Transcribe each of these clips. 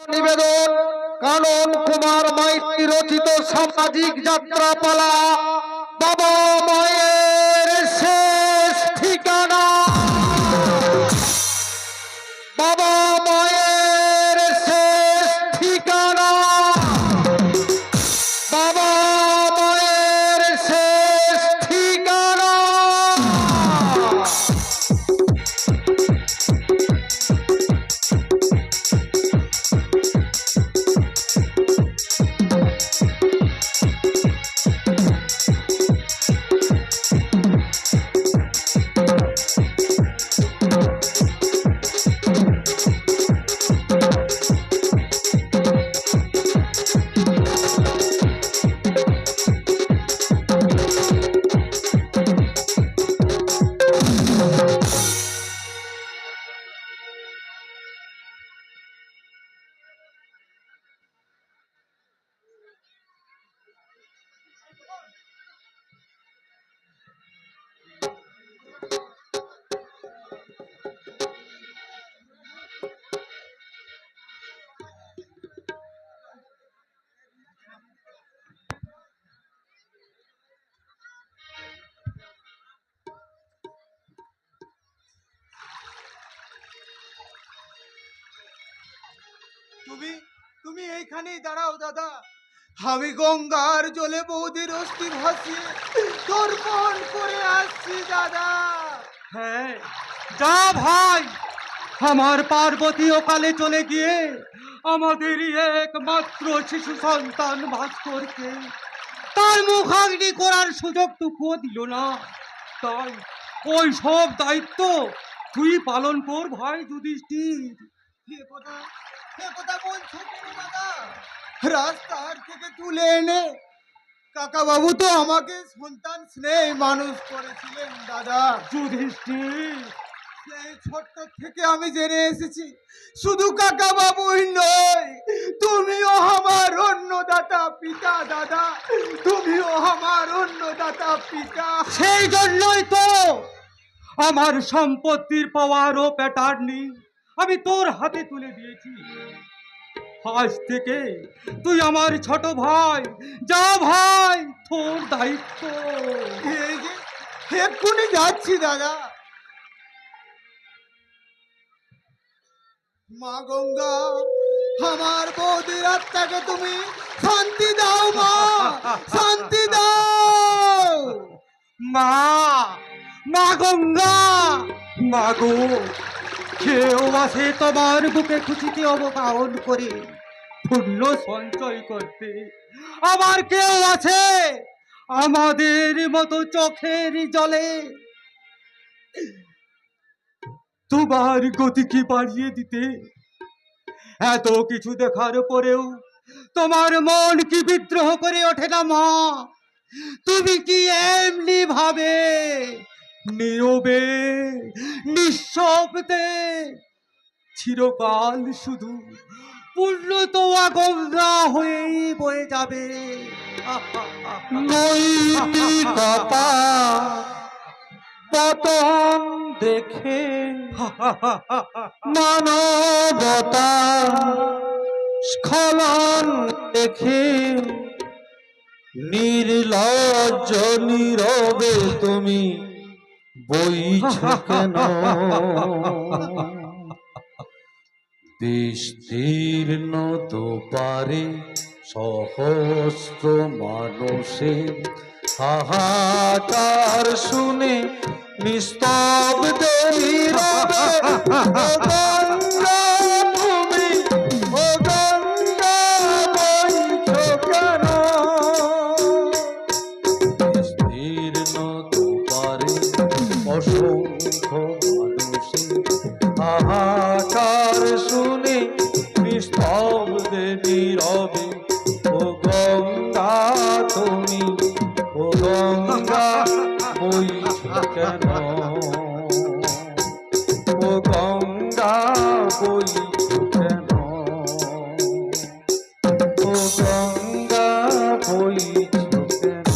নিবেদন কানন কুমার মাইতি রচিত সামাজিক যাত্রাপালা বাবা মায়ের শেষ ঠিকানা। বাবা মায়ের শেষ ঠিকানা। বাবা মায়ের শেষ ঠিকানা। তুমি তুমি এইখানেই দাঁড়াও দাদা, আমি গঙ্গার জলে বৌদির অস্থি ভাসিয়ে তর্পণ করে আসছি দাদা। হ্যাঁ, যা ভাই, আমার পার্বতী ওকালে চলে গিয়ে আমাদেরই একমাত্র শিশু সন্তান ভাস্করকে তার মুখাগ্নি করার সুযোগটুকুও দিল না। তাই ওই সব দায়িত্ব তুই পালন কর ভাই যুধিষ্ঠির। এ কথা বলছো কেন দাদা? রাস্তার থেকে তুলে এনে কাকা বাবু তো আমাকে সন্তান স্নেহ মানুষ করেছিলেন দাদা। যুধিষ্ঠির, সেই ছোট্ট থেকে আমি জেনে এসেছি শুধু কাকা বাবুই নয়, তুমিও আমার অন্নদাতা পিতা দাদা, তুমিও আমার অন্নদাতা পিতা। সেই জন্যই তো আমার সম্পত্তির পাওয়ারও প্যাটার্নি আমি তোর হাতে তুলে দিয়েছি। আজ থেকে তুই আমার ছোট ভাই। যা ভাই, তোর দায়িত্ব। এই যে এক্ষুনি যাচ্ছি দাদা। মা গঙ্গা, আমার বৌদির আত্মাকে তুমি শান্তি দাও মা, শান্তি দাও। মা, মা গঙ্গা, মা গো, কেউ আছে তোমার বুকে খুশিতে অবগাহন করে পুণ্য সঞ্চয় করতে? আবার কেউ আছে আমাদের মতো চোখের জলে তোমার গতিকে বাড়িয়ে দিতে? এত কিছু দেখার পরেও তোমার মন কি বিদ্রোহ করে ওঠে না মা? তুমি কি এমনি ভাবে নীরবে নিঃশব্দে চিরকাল শুধু পূর্ণতোয়া গঙ্গা হয়েই বয়ে যাবে? নৈতিকতা পতন দেখে মানবতা স্খলন দেখে নির্লজ্জ নীরবে তুমি বইছ কেন? বিস্তীর্ণ দুপারে সহস্র মানুষের হাহাকার শুনে নিস্তব্ধে নীরবে তুমি ও গঙ্গা বইছো কেন? বিস্তীর্ণ দুপারে অসংখ্য মানুষের হাহাকার শুনে নিস্তব্ধে নীরবে ও গঙ্গা তুমি ও গঙ্গা বইছো কেন? ও গঙ্গা বইছো কেন? ও গঙ্গা বইছো কেন?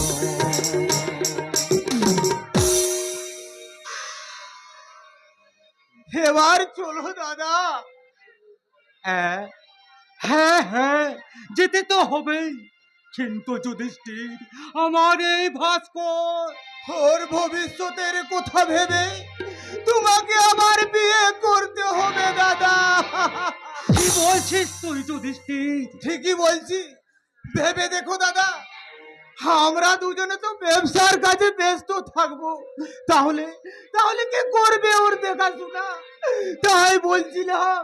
এবার চলো দাদা। হ্যাঁ হ্যাঁ হ্যাঁ, যেতে তো হবেই, কিন্তু যুধিষ্ঠির, আমার এই ভাস্কর। ওর ভবিষ্যতের কথা ভেবে তোমাকে আবার বিয়ে করতে হবে দাদা। কি বলছিস তুই যুধিষ্ঠির? ঠিকই বলছি, ভেবে দেখো দাদা, আমরা দুজনে তো ব্যবসার কাজে ব্যস্ত থাকবো, তাহলে তাহলে কে করবে ওর দেখাশোনা? তাই বলছিলাম।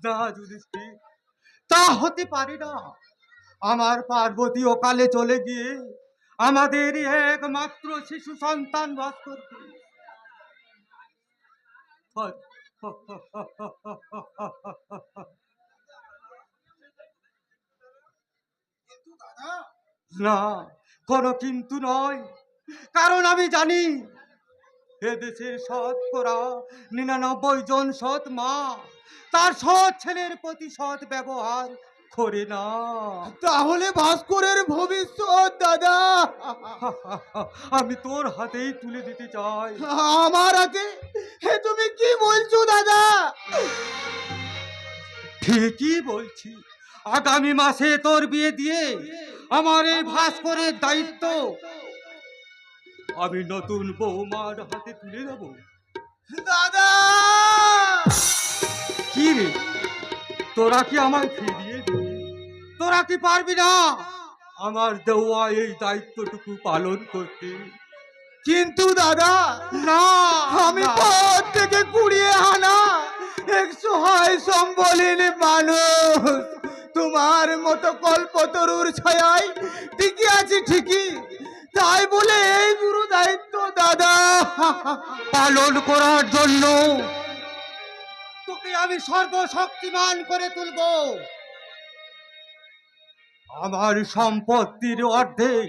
না যুধিষ্ঠির, তা হতে পারে না। আমার পার্বতী অকালে চলে গিয়ে আমাদের একমাত্র শিশু সন্তান ভাস্করকে কিন্তু দাদা, না, কোনো কিন্তু নয়, কারণ আমি জানি এদেশের শতকরা 99 জন সৎ মা তার সৎ ছেলের প্রতি সৎ ব্যবহার করে না। তাহলে ভাস্করের ভবিষ্যৎ দাদা আমি তোর হাতেই তুলে দিতে চাই। আমার হাতে? হে তুমি কি বলছো দাদা? ঠিকই বলছি, আগামী মাসে তোর বিয়ে দিয়ে আমার এই ভাস্করের দায়িত্ব আমি নতুন বৌমার হাতে তুলে দেব। দাদা, কি রে, তোরা কি আমায় ফিরিয়ে দিবি? তোরা কি পারবি না আমার দেওয়া এই দায়িত্বটুকু পালন করতে? কিন্তু দাদা, না, আমি না। পথ থেকে কুড়িয়ে আনা 100 সম্বলীন মানুষ, তোমার মতো কল্পতরুর ছায়ায় টিকে আছি ঠিকই, তাই বলে এই গুরু দায়িত্ব দাদা পালন করার জন্য তোকে আমি সর্বশক্তিমান করে তুলব। আমার সম্পত্তির অর্ধেক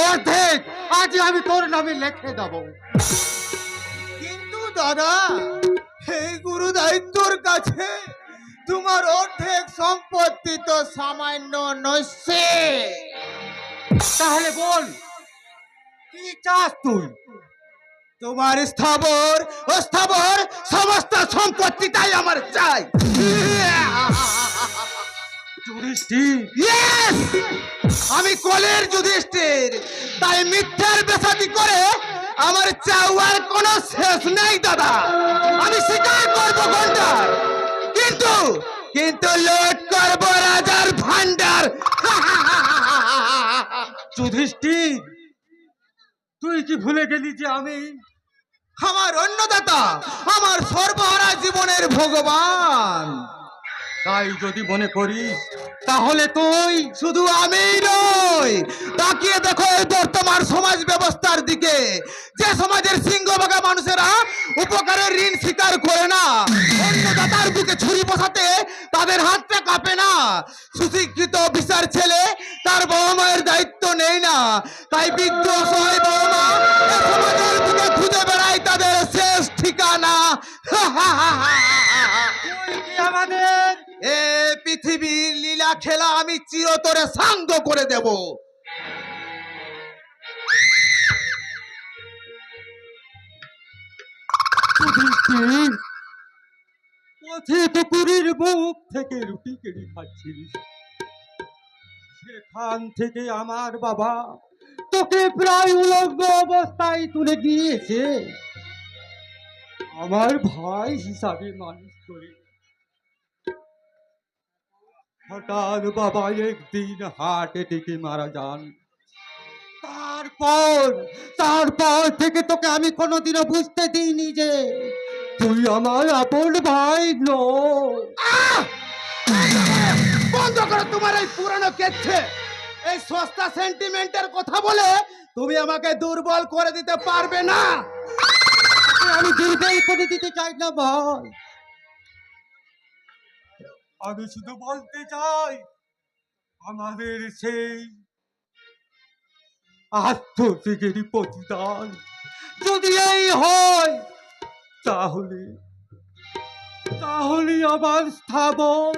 অর্ধেক আজ আমি তোর নামে লিখে দেব। কিন্তু দাদা, এই গুরু দায়িত্বর কাছে তোমার অর্ধেক সম্পত্তি তো সামান্য নইছে। তাহলে বল, কি চাস তুই? তোমার স্থাবর অস্থাবর সমস্ত সম্পত্তিটাই আমার চাই। যুধিষ্ঠির, Yes! আমি কলের যুধিষ্ঠির, তাই মিথ্যার বেসাতি করে আমার চাওয়ার কোনো শেষ নেই দাদা। আমি স্বীকার করবো গন্ডার, কিন্তু কিন্তু লুট করবো রাজার ভান্ডার। যুধিষ্ঠির, তুই কি ভুলে গেলি যে আমি আমার অন্নদাতা, আমার সর্বহারা জীবনের ভগবান। তাই যদি মনে করিস তাহলে তুই শুধু আমিই নই, তাকিয়ে দেখো এই বর্তমান সমাজ ব্যবস্থার দিকে, যে সমাজের সিংহভাগা মানুষেরা উপকারের ঋণ স্বীকার করে না, অন্নদাতার বুকে ছুরি বসাতে তাদের হাতটা কাঁপে না, সুশিক্ষিত অফিসার ছেলে তার বাবা মায়ের দায়িত্ব নেই না, তাই বৃদ্ধ অসহায় বাবা মা এ সমাজের বুকে খুঁজে বেড়ায় তাদের শেষ ঠিকানা। তুই কি আমাদের এ পৃথিবীর লীলা খেলা আমি চিরতরে সাঙ্গ করে দেব। যুধিষ্ঠির, পথে পুকুরের মুখ থেকে রুটি কেড়ে খাচ্ছিলিস, সেখান থেকে আমার বাবা তোকে প্রায় উলঙ্গ অবস্থায় তুলে দিয়েছে আমার ভাই হিসাবে মানুষ করে। হঠাৎ বাবা একদিন হার্ট অ্যাটাকে মারা যান। তারপর তারপর থেকে তোকে আমি কোনোদিনও বুঝতে দিইনি যে তুই আমার আপন ভাই নয়। বন্ধ করো তোমার এই পুরানো কেচ্ছে, এই সস্তা সেন্টিমেন্টের কথা বলে তুমি আমাকে দুর্বল করে দিতে পারবে না। আমি দুর্বল করে দিতে চাই না ভাই, আমি শুধু বলতে চাই আমাদের সেই আত্মত্যাগেরই প্রতিদান যদি এই হয়, তাহলে তাহলে আমার স্থাবর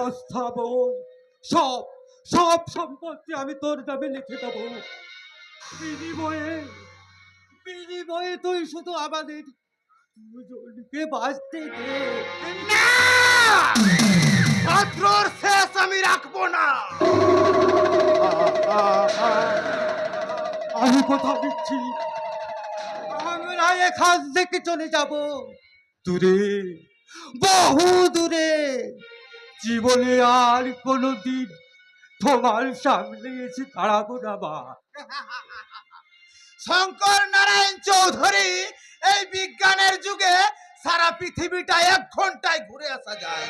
অস্থাবর সব সব সম্পত্তি আমি তোর নামে লিখে দেবো। বিনিময়ে বিনিময়ে তুই শুধু আমাদের দুজনকে বাঁচতে দে। না, শত্রুর শেষ আমি রাখবো না। আমি কথা দিচ্ছি, আমরা এখান থেকে চলে যাব দূরে, বহু দূরে। জীবনে আর কোনোদিন তোমার সামনে এসে দাঁড়াবো না মা। শঙ্কর নারায়ণ চৌধুরী, এই বিজ্ঞানের যুগে সারা পৃথিবীটা 1 ঘন্টায় ঘুরে আসা যায়।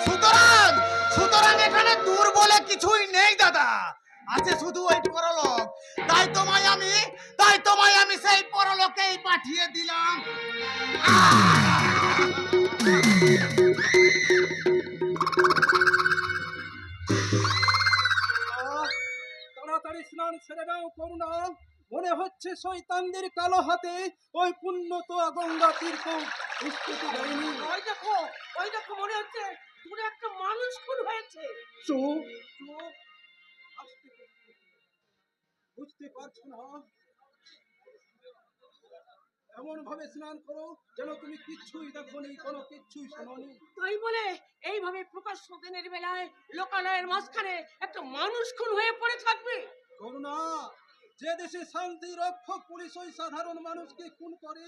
সুতরাং সুতরাং এখানে দূর বলে কিছুই নেই দাদা, আছে শুধু ওই পরলোক। তাই তোমায় আমি সেই পরলোকেই পাঠিয়ে দিলাম। তাড়াতাড়ি স্নান ছেড়ে দাও করুণা। মনে হচ্ছে শয়তানদের কালো হাতে ওই পুণ্যত গঙ্গা তীর্থ স্তুতি দেয়নি। ওই দেখো মনে হচ্ছে দূরে একটা মানুষ খুন হয়েছে। চুপ চুপ, আস্তে করে। বুঝতে পারছো না? এমন ভাবে স্নান করো যেন তুমি কিচ্ছুই দেখোনি, কোনো কিচ্ছুই শোনোনি। তাই বলে এইভাবে প্রকাশ্য দিনের বেলায় লোকালয়ের মাঝখানে একটা মানুষ খুন হয়ে পড়ে থাকবে? করুণা, যে দেশে শান্তি রক্ষক পুলিশ ওই সাধারণ মানুষকে খুন করে,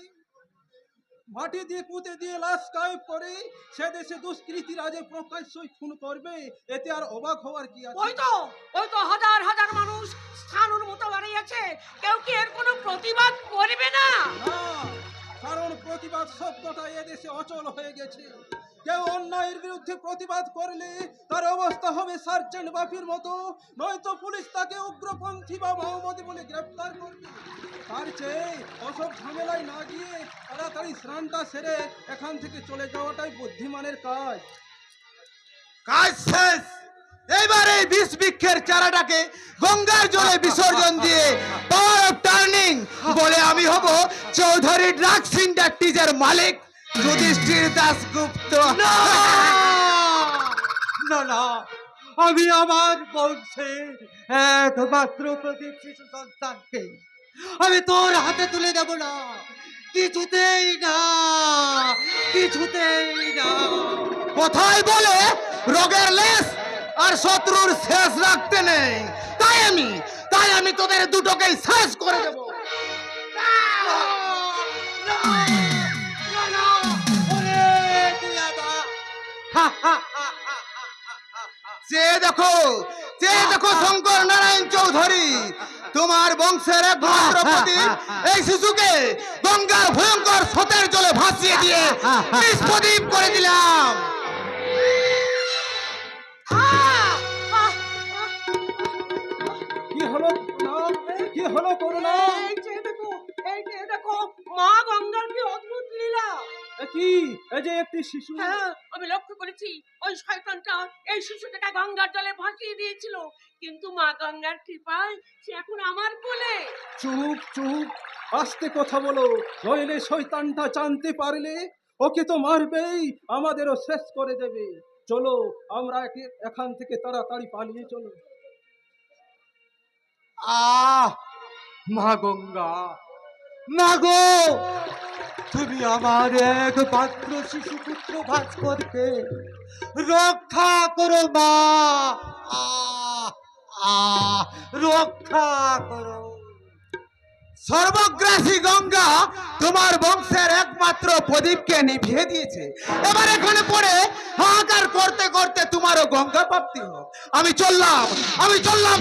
মাটি দিয়ে পুঁতে দিয়ে লাশ গায়েব করে, সে দেশে দুষ্কৃতীরা যে প্রকাশ্যই খুন করবে, এতে আর অবাক হওয়ার কি আছে? ওই তো হাজার হাজার মানুষ স্থানুর মতো দাঁড়িয়েছে, কেউ কি এর কোনো প্রতিবাদ করবে না? না, কারণ প্রতিবাদ শব্দটা এদেশে অচল হয়ে গেছে। কেউ অন্যায়ের বিরুদ্ধে প্রতিবাদ করলে তার অবস্থা হবে সার্জেন্ট বাফির মতো, নয়তো পুলিশ তাকে উগ্রপন্থী বা মাওবাদী বলে গ্রেফতার করবে। তার চেয়ে ওসব ঝামেলায় না গিয়ে তাড়াতাড়ি স্নানটা সেরে এখান থেকে চলে যাওয়াটাই বুদ্ধিমানের কাজ। কাজ শেষ। এইবার এই বিষ বৃক্ষের চারাটাকে গঙ্গার জলে বিসর্জন দিয়ে পাওয়ার অফ টার্নিং বলে আমি হব চৌধুরী ড্রাগস ইন্ডাস্ট্রিজের মালিক যুধিষ্ঠির দাশগুপ্ত। না না, আমি আমার বংশের একমাত্র প্রদীপ শিশু সন্তানকে আমি তোর হাতে তুলে দেব না, কিছুতেই না, কিছুতেই না। কোথায় বলে রোগের লেশ আর শত্রুর শেষ রাখতে নেই। তাই আমি তোদের দুটোকেই শেষ করে দেব। চেয়ে দেখো শঙ্কর নারায়ণ চৌধুরী, তোমার বংশের একমাত্র প্রদীপ এই শিশুকে গঙ্গার ভয়ঙ্কর স্রোতের জলে ভাসিয়ে দিয়ে নিষ্প্রদীপ করে দিলাম। কি হলো করুণা? কি হলো করুণা? এই যে দেখো মা গঙ্গার কি অদ্ভুত লীলা। কি এই যে একটি শিশু? হ্যাঁ, আমি লক্ষ্য করেছি ওই শয়তানটা এই শিশুটাকে গঙ্গার জলে ভাসিয়ে দিয়েছিল, কিন্তু মা গঙ্গার কৃপায় সে এখন আমার কোলে। চুপ চুপ, আস্তে কথা বলো, নইলে শয়তানটা জানতে পারলে ওকে তো মারবেই, আমাদেরও শেষ করে দেবে। চলো আমরা এখান থেকে তাড়াতাড়ি পালিয়ে চলো। মা গঙ্গা, মা গো, তুমি আমার একমাত্র শিশু পুত্র ভাস্করকে রক্ষা করো মা, রক্ষা করো। সর্বগ্রাসী গঙ্গা তোমার বংশের একমাত্র প্রদীপকে নিভিয়ে দিয়েছে। এবার এখানে পড়ে হাহাকার করতে করতে তোমারও গঙ্গা প্রাপ্তি হোক। আমি চললাম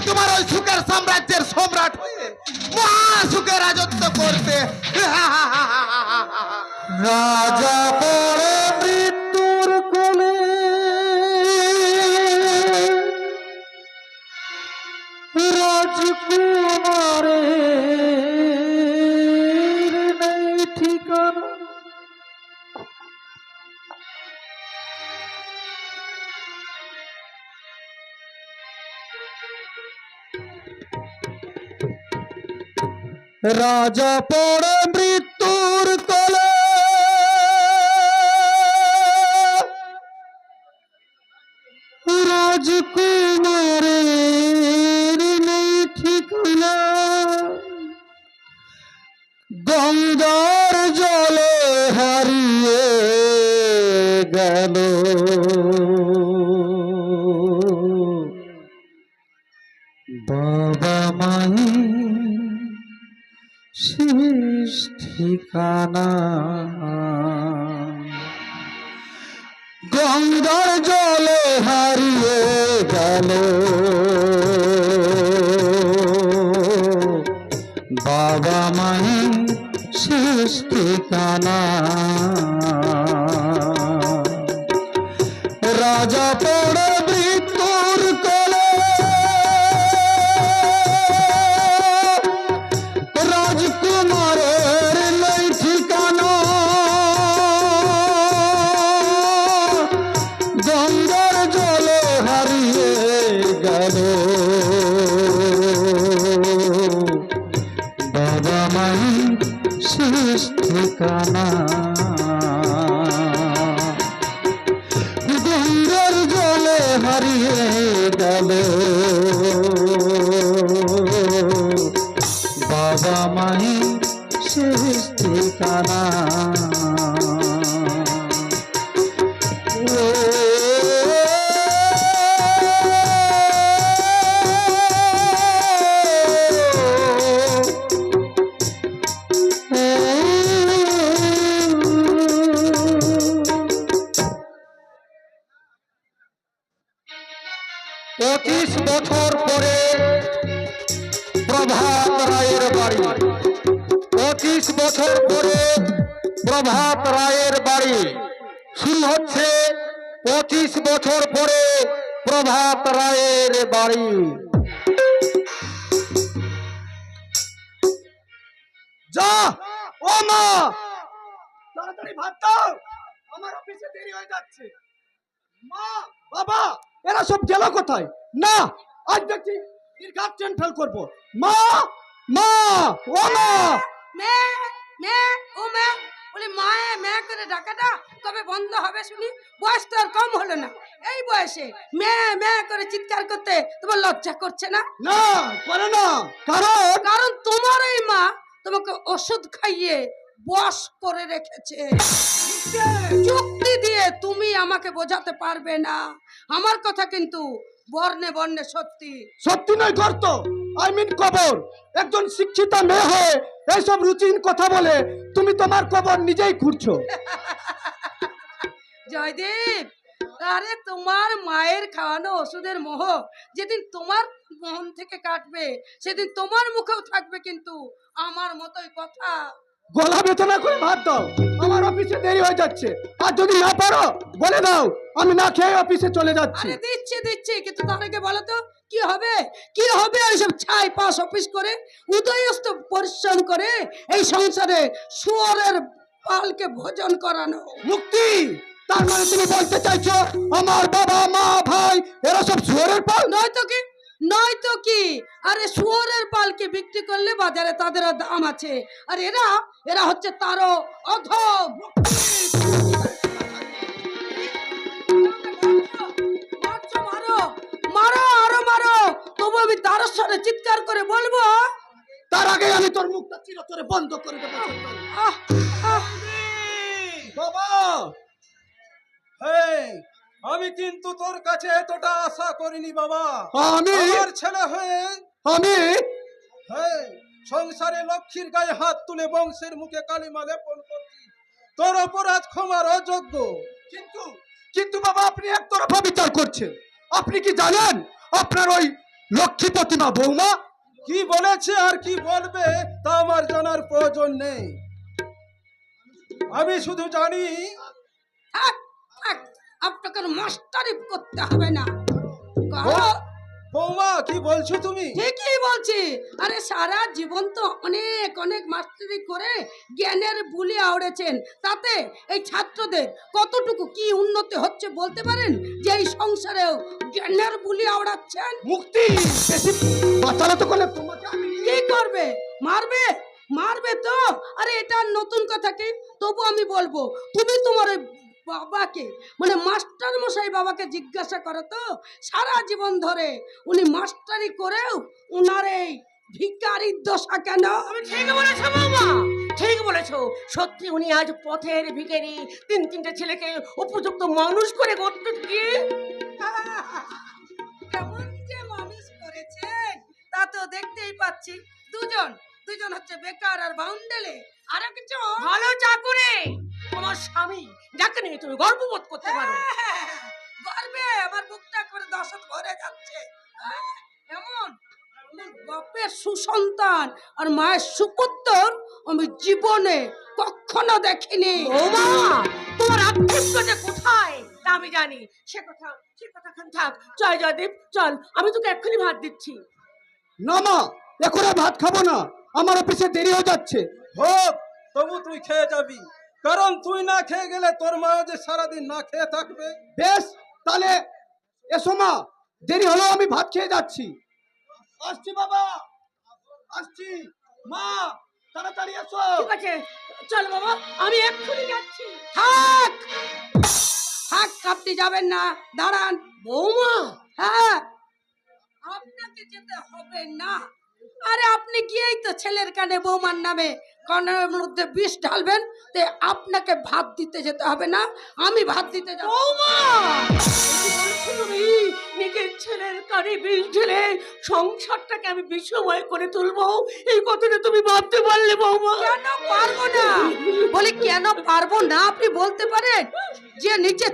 তোমার ওই সুখের সাম্রাজ্যের সম্রাট হয়ে মহা সুখে রাজত্ব করতে। রাজা পড়ে মৃত্যুর কোলে, রাজকুমারের নেই ঠিকানা। রাজা পড়ে মৃত্যুর কোলে, রাজকুমারের নেই ঠিকানা। ঠিকানা গঙ্গার জলে হারিয়ে গেল বাবা মায়ের শেষ ঠিকানা রাজা পড়ে মৃত্যুর কোলে রাজকুমারের নেই ঠিকানা গঙ্গার জলে হারিয়ে গেল বাবা মায়ের শেষ ঠিকানা গঙ্গার জলে হারিয়ে গেল বাবা মায়ের শেষ ঠিকানা পঁচিশ বছর পরে প্রভাত রায়ের বাড়ি 25 বছর পরে প্রভাত রায়ের বাড়ি শুরু হচ্ছে 25 বছর পরে প্রভাত রায়ের বাড়ি যা ও মা তাড়াতাড়ি ভাত দাও আমার অফিসে দেরি হয়ে যাচ্ছে মা বাবা এরা সব গেল কোথায় না আজ দেখছি নির্ঘাত ট্রেন ফেল করবো মা মা ও মা মে মে ও মে বলে মায়ে মে করে ডাকাটা তবে বন্ধ হবে শুনি বয়স তো আর কম হলো না এই বয়সে মে মে করে চিৎকার করতে তোমার লজ্জা করছে না না করে না কারণ কারণ তোমার এই মা তোমাকে ওষুধ খাইয়ে বশ করে রেখেছে যুক্তি দিয়ে তুমি আমাকে বোঝাতে পারবে না আমার কথা কিন্তু বর্ণে বর্ণে সত্যি সত্যি নয় গর্ত আই মিন কবর একজন শিক্ষিত মেয়ে হয়ে এইসব রুচিহীন কথা বলে তুমি তোমার কবর নিজেই খুঁড়ছো জয়দীপ আরে তোমার মায়ের খাওয়ানো ওষুধের মোহ যেদিন তোমার মন থেকে কাটবে সেদিন তোমার মুখেও থাকবে কিন্তু আমার মতোই কথা গলা বেদনা করে ভাত দাও আমার অফিসে দেরি হয়ে যাচ্ছে আর যদি না পারো বলে দাও আমি না খেয়ে অফিসে চলে যাচ্ছি আরে দিচ্ছি দিচ্ছি কিন্তু তার আগে বলো তো কি হবে এইসব ছাই পাস অফিস করে উদয়স্ত পরিশ্রম করে এই সংসারে শুয়োরের পালকে ভোজন করানো মুক্তি তার মানে তুমি বলতে চাইছো আমার বাবা মা ভাই এরা সব শুয়োরের পাল নয়তো কি আরে শুয়োরের পালকে বিক্রি করলে বাজারে তাদেরও দাম আছে আর এরা হচ্ছে তারও অধম মারো মারো আরো মারো তবু আমি তার সাথে চিৎকার করে বলবো তার আগে আমি তোর মুখটা চিরতরে বন্ধ করে দেবো আহ, আহ, বাবা হেই, আমি কিন্তু তোর কাছে এতটা আশা করিনি বাবা আমি আমার ছেলে হয়ে আমি হেই, সংসারে লক্ষ্মীর গায়ে হাত তুলে বংশের মুখে কালিমা লেপন করছি তোর অপরাধ ক্ষমার অযোগ্য কিন্তু কিন্তু বাবা আপনি একতরফা বিচার করছেন আপনি কি জানেন আপনার ওই লক্ষ্মী প্রতিমা বৌমা কি বলেছে আর কি বলবে তা আমার জানার প্রয়োজন নেই আমি শুধু জানি থাক থাক আপনাকে মাস্টারি করতে হবে না কারণ বৌমা কি বলছো তুমি ঠিকই বলছি আরে সারা জীবন তো অনেক অনেক মাস্টারি করে জ্ঞানের বুলি আওড়েছেন তাতে এই ছাত্রদের কতটুকু কি উন্নতি হচ্ছে বলতে পারেন যে এই সংসারেও জ্ঞানের বুলি আওড়াচ্ছেন মুক্তি বেশি বাঁচানো করলে তোমাকে আমি কি করবে মারবে তো আরে এটা নতুন কথা কি তবু আমি বলবো তুমি তোমার ওই বাবাকে মানে মাস্টার মশাই বাবাকে জিজ্ঞাসা করো তো সারা জীবন ধরে উনি মাস্টারি করেও উনার এই ভিখারির দশা কেন তুমি ঠিক বলেছো বৌমা ঠিক বলেছো সত্যি উনি আজ পথের ভিখারি তিনটে ছেলেকে উপযুক্ত মানুষ করে গড়তে গিয়ে কেমন যে মানুষ করেছেন তা তো দেখতেই পাচ্ছি দুজন দুজন হচ্ছে বেকার আর বাউন্ডেলে আর কিছু ভালো চাকুরে তোমার স্বামী যাকে নিয়ে তুমি গর্ববোধ করতে পারো। গর্বে আমার বুকটা করে দশত ভরে যাচ্ছে। এমন আমার বাপের সুসন্তান আর মায়ের সুপুত্র আমি জীবনে কখনো দেখিনি। বৌমা তোমার আক্ষেপটা যে কোথায় তা আমি জানি। সে কথা খান থাক। জয় জয়দেব চল, আমি তোকে এক্ষুনি ভাত দিচ্ছি। না মা, এখন আর ভাত খাবো না, আমার অফিসে দেরি হয়ে যাচ্ছে। হোক, তবু তুই খেয়ে যাবি, কারণ তুই না খেয়ে গেলে তোর মা যে সারাদিন না খেয়ে থাকবে। বেশ, তাহলে এসো মা, দেরি হলো, আমি ভাত খেয়ে যাচ্ছি। আসছি বাবা, আসছি। মা তাড়াতাড়ি এসো। ঠিক আছে চল বাবা, আমি এক্ষুনি যাচ্ছি। থাক থাক, আপনি যাবেন না, দাঁড়ান। বৌমা হ্যাঁ, আপনাকে যেতে হবে না। আরে আপনি গিয়েই তো ছেলের কানে বৌমার নামে কানের মধ্যে বিষ ঢালবেন, তে আপনাকে ভাত দিতে যেতে হবে না, আমি ভাত দিতে যাব। বৌমা তুমি নিজের ছেলের কানে বিষ ঢেলে সংসারটাকে আমি বিষময় করে তুলবো, এই কথাটা তুমি ভাবতে পারলে বৌমা? কেন পারবো না? বলি কেন পারবো না? আপনি বলতে পারেন যে নিজের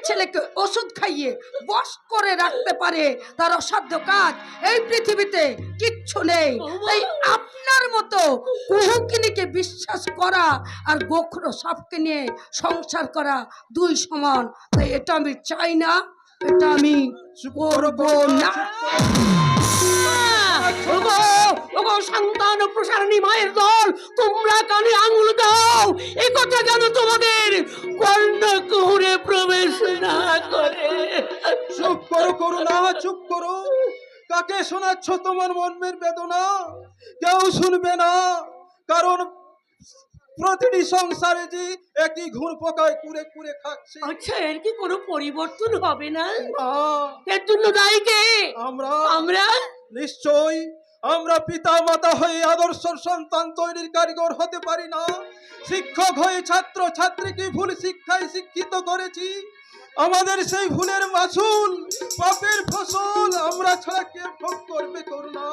ছেলেকে ওষুধ খাইয়ে বশ করে রাখতে পারে, তার অসাধ্য কাজ এই পৃথিবীতে কিচ্ছু নেই। তাই আপনার মতো কুহুকিনীকে বিশ্বাস করা আর গোখরো সাপকে নিয়ে সংসার করা দুই সমান। তাই এটা আমি চাই না, এটা আমি করবো না। ওগো ওগো সন্তান প্রসারণী মায়ের দল, তোমরা কানে আঙুল দাও, এই কথা যেন তোমাদের কর্ণকুহরে প্রবেশ না করে। চুপ করো করুণা, চুপ করো। কাকে শোনাচ্ছ তোমার মনের বেদনা? কেউ শুনবে না, কারণ প্রতিটি সংসারে যে একই ঘুর পোকায় কুড়ে কুড়ে খাচ্ছে। আচ্ছা, এর কি কোনো পরিবর্তন হবে না? না, এর জন্য দায়ী কে? আমরা নিশ্চয়ই আমরা পিতা মাতা হয়ে আদর্শ সন্তান তৈরির কারিগর হতে পারি না। শিক্ষক হয়ে ছাত্র ছাত্রীকে ভুল শিক্ষায় শিক্ষিত করেছি। আমাদের সেই ভুলের মাসুল, পাপের ফসল আমরা ছাড়া কে ভোগ করবে করুণা?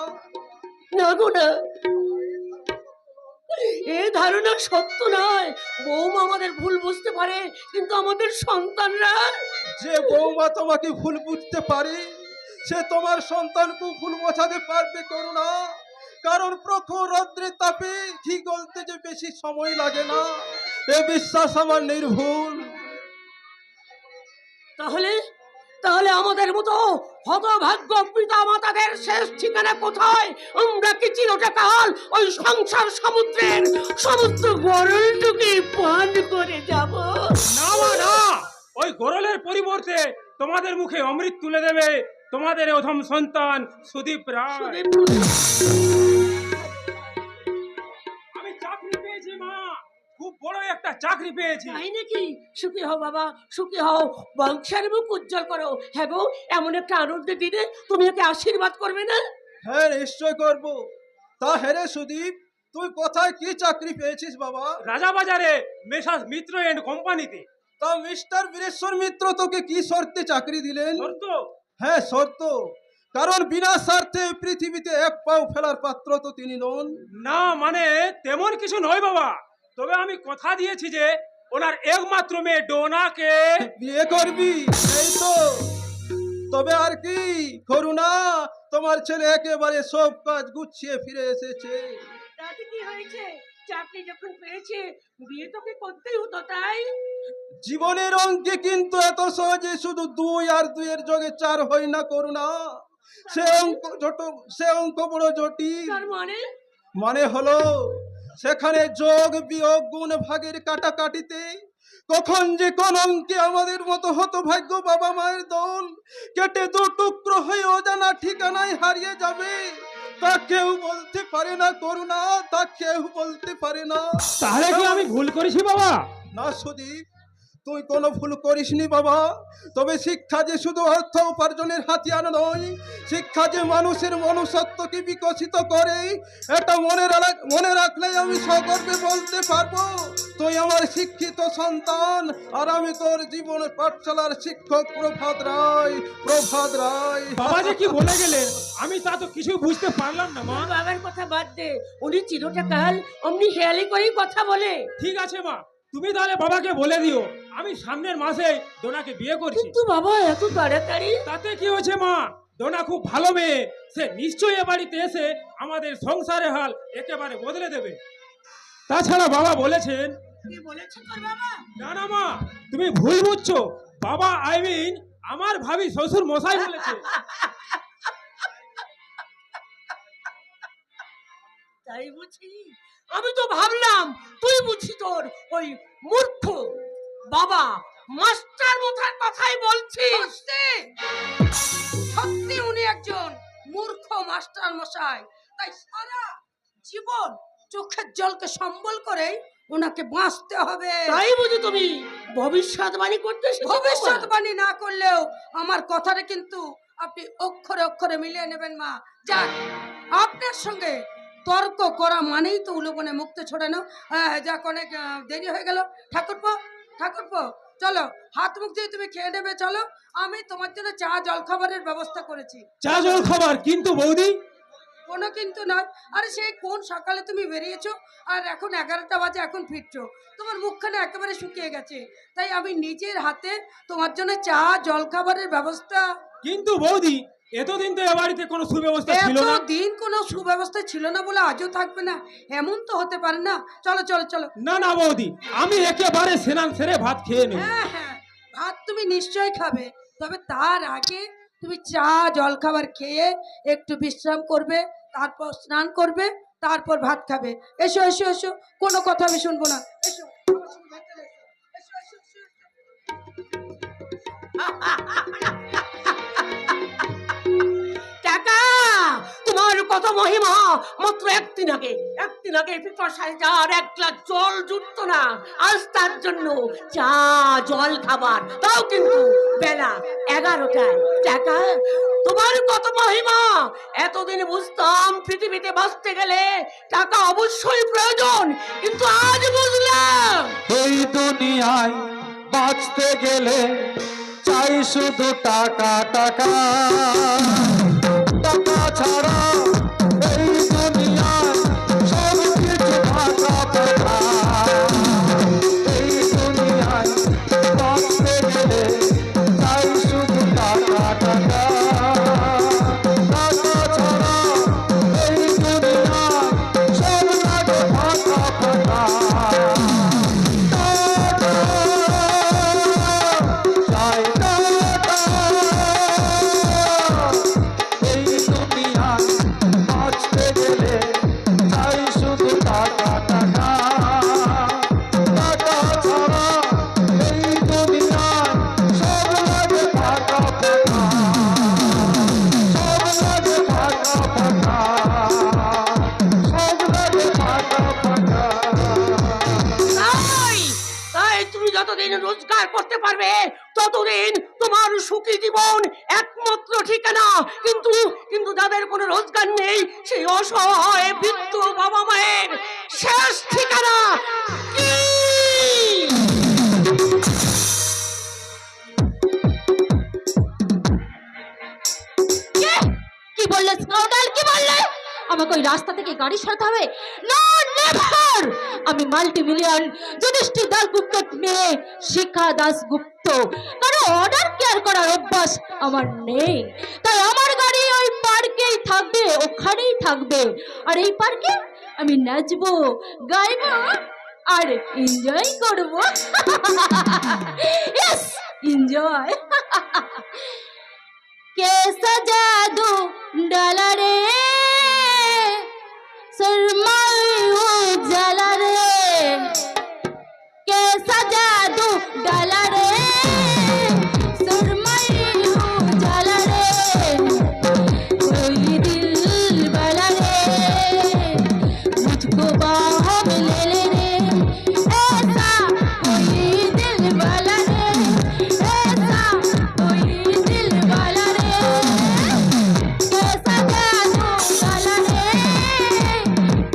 না গো না, এ ধারণা সত্য নয়। বৌমা আমাদের ভুল বুঝতে পারে, কিন্তু আমাদের সন্তানরা। যে বৌমা তোমাকে ভুল বুঝতে পারে সে তোমার সন্তানকে ভুল বোঝাতে পারবে করুণা, কারণ প্রখর রৌদ্রের তাপে ঘি গলতে যে বেশি সময় লাগে না, এ বিশ্বাস আমার নির্ভুল। তাহলে আমাদের মতো হতভাগ্য পিতা মাতাদের শেষ ঠিকানা কোথায়? আমরা কি চিরকাল ওই সংসার সমুদ্রের সমস্ত গরলটুকে পান করে যাব? না মা না, ওই গোরলের পরিবর্তে তোমাদের মুখে অমৃত তুলে দেবে তোমাদের অধম সন্তান সুদীপ রায়। আমি চাকরি পেয়েছি মা, খুব বড় একটা চাকরি পেয়েছি। তাই নাকি? সুখী হও বাবা, সুখী হও, বংশের মুখ উজ্জ্বল করো। হ্যাঁ গো, এমন একটা আনন্দের দিনে তুমি ওকে আশীর্বাদ করবে না? হ্যাঁ, নিশ্চয় করব। তা হেরে সুদীপ, তুই কোথায় কি চাকরি পেয়েছিস বাবা? রাজাবাজারে মেসাজ মিত্র এন্ড কোম্পানিতে। তা মিস্টার বীরেশ্বর মিত্র তোকে কি শর্তে চাকরি দিলেন? শর্ত? হ্যাঁ, শর্ত। কারণ বিনা স্বার্থে পৃথিবীতে এক পাও ফেলার পাত্র তো তিনি নন। না মানে তেমন কিছু নয় বাবা, তবে আমি কথা দিয়েছি যে ওনার একমাত্র মেয়ে ডোনাকে বিয়ে করবি, এই তো। তবে আর কি করুণা, তোমার ছেলে একেবারে সব কাজ গুছিয়ে ফিরে এসেছে। তাতে কি হয়েছে? চাকরি যখন পেয়েছে বিয়ে তোকে করতেই হতো, তাই? জীবনের অঙ্কে কিন্তু এত সহজে শুধু 2 আর 2 এর যোগে 4 হয় না করুণা। সে অঙ্ক বড় জটিল। তার মানে হলো সেখানে যোগ বিয়োগ গুণ ভাগের কাটাকাটিতে কখন যে কোন অঙ্কে আমাদের মতো হতভাগ্য বাবা মায়ের দল কেটে 2 টুকরো হয়ে অজানা ঠিকানায় হারিয়ে যাবে, তা কেউ বলতে পারে না করুণা, তা কেউ বলতে পারে না। তাহলে কি আমি ভুল করেছি বাবা? না সুদীপ, তুই কোনো ভুল করিসনি বাবা। তবে শিক্ষা যে শুধু অর্থ উপার্জনের হাতিয়ার নয়, শিক্ষা যে মানুষের মনুষ্যত্বকে বিকশিত করে, এটা মনে রাখলে আমি সগর্বে বলতে পারবো তুই আমার শিক্ষিত সন্তান, আর আমি তোর জীবনের পাঠশালার শিক্ষক প্রভাত রায়। প্রভাত রায়। বাবা যে কি বলে গেলেন আমি তা তো কিছু বুঝতে পারলাম না মা। বাবার কথা বাদ দে, উনি চিরটা কাল অমনি হেয়ালি করেই কথা বলে। ঠিক আছে মা, তুমি তাহলে বাবাকে বলে দিও আমি সামনের মাসে ডোনাকে বিয়ে করছি। কিন্তু বাবা এত তাড়াতাড়ি? তাতে কি হয়েছে মা, ডোনা খুব ভালো মেয়ে, সে নিশ্চয়ই এ বাড়িতে এসে আমাদের সংসারের হাল একেবারে বদলে দেবে। তাছাড়া বাবা বলেছেন। কি বলেছে তোর বাবা? না না মা, তুমি ভুল বুঝছো, বাবা আই মিন আমার ভাবি শ্বশুর মশাই বলেছে। তাই বুঝি? আমি তো ভাবলাম তুই বুঝি তোর ওই মূর্খ বাবা মাস্টার মশাইয়ের কথাই বলছিস। সত্যি সত্যি উনি একজন মূর্খ মাস্টার মশাই, তাই সারা জীবন চোখের জলকে সম্বল করে ওনাকে বাঁচতে হবে। তাই বুঝি তুমি ভবিষ্যৎবাণী করতে এসেছো? ভবিষ্যৎবাণী না করলেও আমার কথাটা কিন্তু আপনি অক্ষরে অক্ষরে মিলিয়ে নেবেন মা। যাক, আপনার সঙ্গে তর্ক করা মানেই তো উলুবনে মুক্ত ছড়ানো। যাক, অনেক দেরি হয়ে গেল। ঠাকুরপো ঠাকুরপো চলো, হাত মুখ দিয়ে তুমি খেয়ে নেবে, চলো। আমি তোমার জন্য চা জলখাবারের ব্যবস্থা করেছি। চা জল খাবার? কিন্তু বৌদি। কোনো কিন্তু নয়। আরে সেই কোন সকালে তুমি বেরিয়েছো আর এখন 11টা বাজে, এখন ফিরছো, তোমার মুখখানে একেবারে শুকিয়ে গেছে, তাই আমি নিজের হাতে তোমার জন্য চা জলখাবারের ব্যবস্থা। কিন্তু বৌদি, এতদিন তো এ বাড়িতে কোনো সুব্যবস্থা ছিল না। এতদিন কোনো সুব্যবস্থা ছিল না বলে আজও থাকবে না, এমন তো হতে পারে না। চলো চলো চলো। না না বৌদি, আমি একেবারে স্নান সেরে ভাত খেয়ে নেব। হ্যাঁ হ্যাঁ, ভাত তুমি নিশ্চয়ই খাবে, তবে তার আগে তুমি চা জলখাবার খেয়ে একটু বিশ্রাম করবে, তারপর স্নান করবে, তারপর ভাত খাবে। এসো এসো এসো, কোনো কথা আমি শুনবো না। এসো আমার সঙ্গে ভেতরে এসো। এসো, এসো, এসো, টাকা তোমার কত মহিমা! মাত্র একদিন আগে পিপাসায় যার এক গ্লাস জল জুটত না, আজ তার জন্য চা জল খাবার, তাও কিন্তু বেলা 11টায়। টাকা তোমার কত মহিমা! এতদিন বুঝতাম পৃথিবীতে বাঁচতে গেলে টাকা অবশ্যই প্রয়োজন, কিন্তু আজ বুঝলাম এই দুনিয়ায় বাঁচতে গেলে চাই শুধু টাকা টাকা। টাকা ছাড়া এই দুনিয়ায় সব কিছু ফাঁকা ফাঁকা। এই দুনিয়ায় বাঁচতে গেলে চাই শুধু টাকা টাকা। টাকা ছাড়া এই দুনিয়ায় সব লাগে ফাঁকা ফাঁকা। যতদিন রোজগার করতে পারবে ততদিন তোমার সুখী জীবন একমাত্র ঠিকানা। কিন্তু যাদের কোনো রোজগার নেই, সেই অসহায় বৃদ্ধ বাবা মায়ের শেষ ঠিকানা কি? কি বললে স্কাউটার? কি বললে? আমাকে ওই রাস্তা থেকে গাড়ি সরাতে হবে? No never! আমি মাল্টি মিলিয়ন যুধিষ্ঠির দাসগুপ্তর মেয়ে শিখা দাসগুপ্ত, কারো অর্ডার কেয়ার করার অভ্যাস আমার নেই। তাই আমার গাড়ি ওই পার্কেই থাকবে, ওখানেই থাকবে। আর এই পার্কে আমি নাচবো, গাইবো আর এনজয় করবো। Yes, enjoy. कैसा जादू डाला रे सरमाई वो जला रे, कैसा जादू डाला रे सरमाई वो जला रे, कोई दिल वाला रे मुझको बाहों में ले ले रे, ऐसा कोई दिल वाला रे, ऐसा कोई दिल वाला रे, कैसा जादू डाला रे,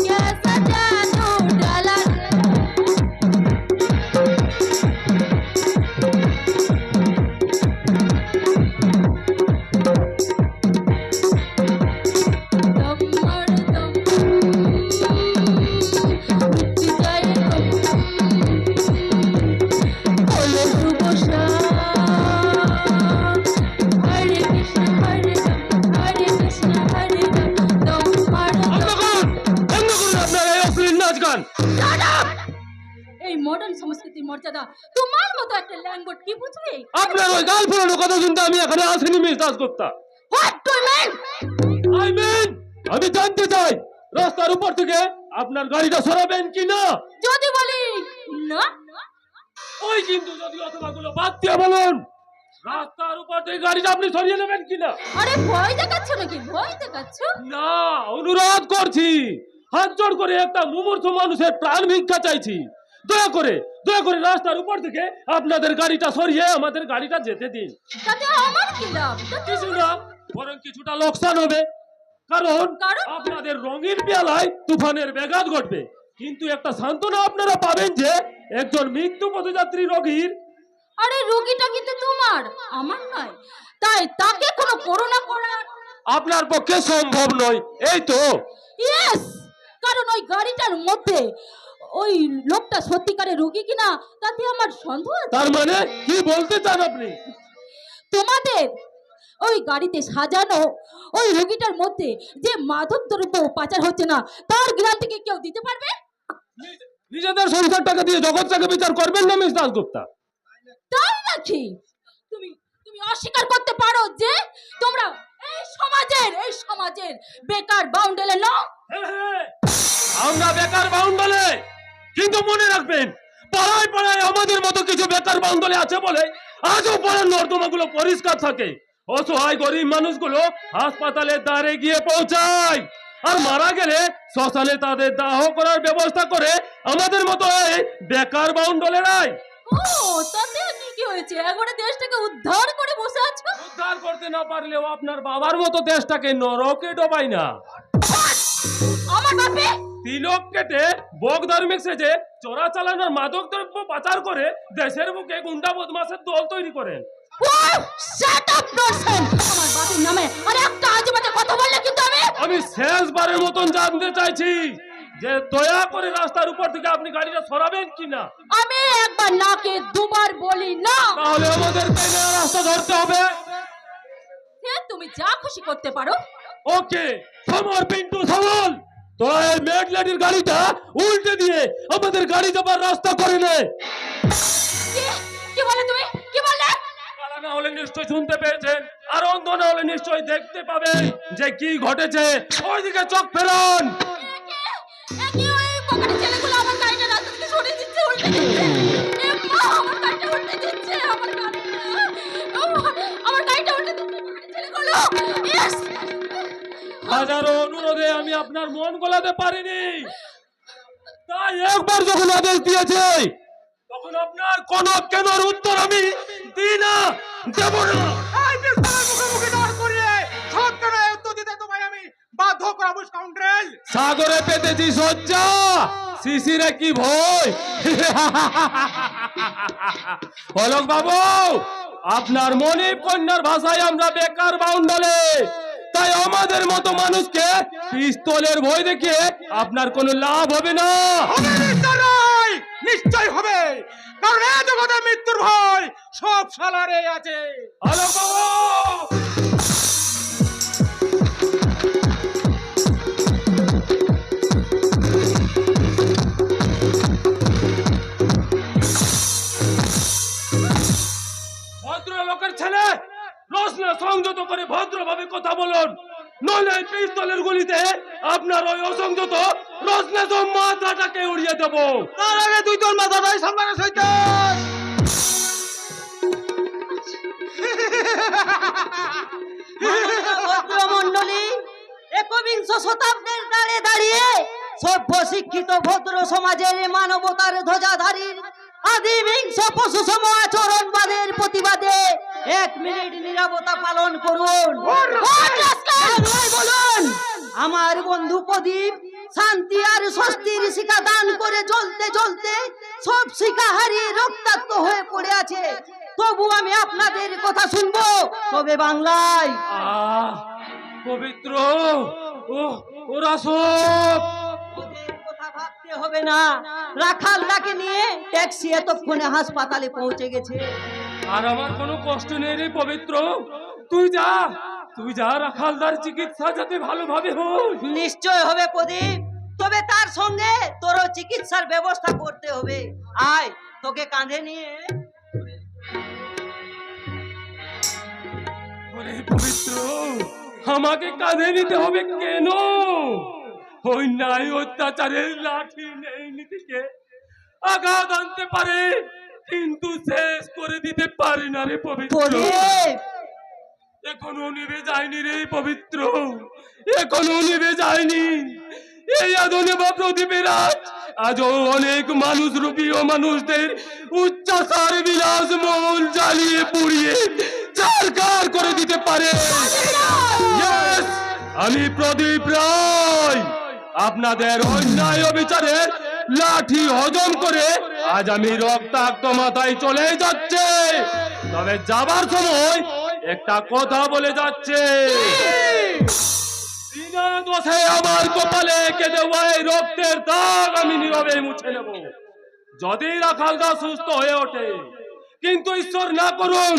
कैसा जादू डाला रे। সংস্কৃতি মর্যাদা তোমার মতো একটা ল্যাঙ্গুয়েজ কি বুঝবে? আপনার ওই গাল ফোলানো কথা শুনতে আমি এখানে আসিনি miss Dasgupta. What do you mean? I mean আমি জানতে চাই রাস্তার উপর থেকে আপনার গাড়িটা সরাবেন কি না। যদি বলি না, ওই কিন্তু যদি অথবাগুলো বাদ দিয়ে বলুন রাস্তার উপর থেকে গাড়িটা আপনি সরিয়ে নেবেন কিনা। আরে ভয় দেখাচ্ছ নাকি? ভয় দেখাচ্ছ? না, অনুরোধ করছি, হাত জোড় করে একটা মুমূর্ষু মানুষের প্রাণ ভিক্ষা চাইছি। দয়া করে রাস্তার উপর থেকে আপনাদের গাড়িটা সরিয়ে আমাদের গাড়িটা যেতে দিন। তাতে আমার কি লাভ? কিছু না, বরং কিছুটা লোকসান হবে। কারণ কারণ? আপনাদের রঙিন পেয়ালায় তুফানের ব্যাঘাত ঘটবে, কিন্তু একটা সান্ত্বনা আপনারা পাবেন যে একজন মৃত্যু পথযাত্রী রোগীর। আরে রোগীটা কিন্তু তোমার, আমার নয়, তাই তাকে কোনো করোনা করার আপনার পক্ষে সম্ভব নয়, এই তো। ইয়েস, কারণ ওই গাড়িটার মধ্যে ওই লোকটা সত্যিকারের রোগী কিনা তাতে আমার সন্দেহ আছে। তার মানে কি বলতে চান আপনি? তোমাদের ওই গাড়িতে সাজানো ওই রোগীটার মধ্যে যে মাদক দ্রব্য পাচার হচ্ছে না তার গ্যারান্টি কি কেউ দিতে পারবে? নিজেদের সংসার টাকা দিয়ে জগৎটাকে বিচার করবেন না মিস দাশগুপ্তা? তাই নাকি? তুমি তুমি অস্বীকার করতে পারো যে তোমরা এই সমাজের বেকার বাউন্ডেলে নও? হ্যাঁ, আমরা বেকার বাউন্ডলে, কিন্তু মনে রাখবেন পাড়ায় আমাদের মতো কিছু বেকার বাউন্ডলে আছে বলে আজও পাড়ার নর্দমাগুলো পরিষ্কার থাকে। অসহায় গরিব মানুষগুলো হাসপাতালের দ্বারে গিয়ে পৌঁছায়, আর মারা গেলে শ্মশানে তাদের দাহ করার ব্যবস্থা করে আমাদের মতো এই বেকার বাউন্ডলেরাই। ও, তাতে কি হয়েছে? একবারে দেশটাকে উদ্ধার করে বসে আছো। উদ্ধার করতে না পারলেও আপনার বাবার মতো দেশটাকে নরকে ডোবাই না। আমার বাপে তিলক কেটে বক ধার্মিক সেজে চোরা চালানোর মাদক দ্রব্য পাচার করে দেশের বুকে গুন্ডা বদমাশের দল তৈরি করেন। Shut up Narsen! আমার বাপের নামে আর একটা আজেবাজে কথা বললে কিন্তু আমি শেষবারের মতন জানতে চাইছি যে দয়া করে রাস্তার উপর থেকে আপনি গাড়িটা সরাবেন কিনা। আমি একবার নাকে দুবার বলি না। তাহলে আমাদের রাস্তা ধরতে হবে। তুমি যা খুশি করতে পারো। ওকে, থামর পিন্টু থামল। তোরা এই মেড লেডির গাড়িটা উল্টে দিয়ে আমাদের গাড়ি যাবার রাস্তা করে নে। কি বলে তুমি? কি বললে? কালা না হলে নিশ্চয় শুনতে পেয়েছেন, আর অন্ধ না হলে নিশ্চয় দেখতে পাবেন যে কি ঘটেছে। ওইদিকে চোখ ফেরান। কি ওই পকেটে ছেলেগুলো আমার গাড়িটা রাস্তা থেকে সরিয়ে দিচ্ছে, উল্টে দিচ্ছে। মা, আমার গাড়িটা উল্টে দিচ্ছে, আমার গাড়িটা উল্টে দিচ্ছে পকেটে ছেলেগুলো। ইয়েস! হাজারো অনুরোধে আমি আপনার মন গলাতে পারিনি, তাই একবার যখন আদেশ দিয়েছে তখন আপনার কোন কেনর উত্তর আমি দিই না, দেব না। এই বিস্তারের মুখোমুখি দাঁড় করিয়ে সব কেন উত্তর দিতে তোমায় আমি বাধ্য করাবো স্কাউন্ড্রেল। সাগরে পেতেছি সজ্জা, শিশিরে কি ভয়। অলোক বাবু, আপনার মনিব কন্যার ভাষায় আমরা বেকার বাউন্ডলে, তাই আমাদের মতো মানুষকে পিস্তলের ভয় দেখিয়ে আপনার কোনো লাভ হবে না। নিশ্চয় হবে, কারণ এই জগতে মৃত্যুর ভয় সব সালারে আছে। অলোক বাবু, ভদ্রলোকের ছেলে, রসনা সংযত করে ভদ্রভাবে কথা বলুন, নইলে এই পিস্তলের গুলিতে আপনার ওই অসংযত রসনা মাথাটাকে উড়িয়ে দেব। তার আগে তুই তোর মাথাটাই সামনে সইতে। মন্ডলী, একবিংশ শতাব্দীর দাঁড়িয়ে দাঁড়িয়ে সভ্য শিক্ষিত ভদ্র সমাজের মানবতার ধ্বজাধারীর আদিবিংশ পশু সম আচরণবাদের প্রতিবাদে 1 মিনিট নীরবতা পালন করুন। বলুন, আমার বন্ধু প্রদীপ শান্তি আর স্বস্তির শিখা দান করে জ্বলতে জ্বলতে সব শিখা হারিয়ে রক্তাক্ত হয়ে পড়ে আছে। তবু আমি আপনাদের কথা শুনবো, তবে বাংলায়। পবিত্র ওরা সব ওদের কথা ভাবতে হবে না, রাখালদাকে নিয়ে ট্যাক্সি এতক্ষণে হাসপাতালে পৌঁছে গেছে। আর আমার কোনো কষ্ট নেই রে পবিত্র, তুই যা রাখালদার চিকিৎসা যাতে ভালোভাবে হোক। নিশ্চয় হবে প্রদীপ, তবে তার সঙ্গে তোরও চিকিৎসার ব্যবস্থা করতে হবে। আয় তোকে কাঁধে নিয়ে ওরে পবিত্র, আমাকে কাঁধে নিতে হবে কেন? ওই নাই অত্যাচারের লাঠি নেই নীতিকে আঘাত আনতে পারে, কিন্তু শেষ করে দিতে পারে না রে পবিত্র। প্রদীপ এখনো নিভে যায়নি রে পবিত্র, এখনো নিভে যায়নি। এই আধুনিক বা প্রদীপের আজও অনেক মানুষ রূপী ও মানুষদের উচ্চাসার বিলাস মন জ্বালিয়ে পুড়িয়ে চারকার করে দিতে পারে। Yes, আমি প্রদীপ রায় আপনাদের অন্যায় অবিচারের লাঠি হজম করে আজ আমি রক্তাক্ত মাথায় চলে যাচ্ছে। তবে যাবার সময় একটা কথা বলে যাচ্ছে, বিনা দোষে আমার কপালে এঁকে দেওয়া এই রক্তের দাগ আমি নীরবে মুছে নেব যদি রাখালদা সুস্থ হয়ে ওঠে। কিন্তু ঈশ্বর না করুন,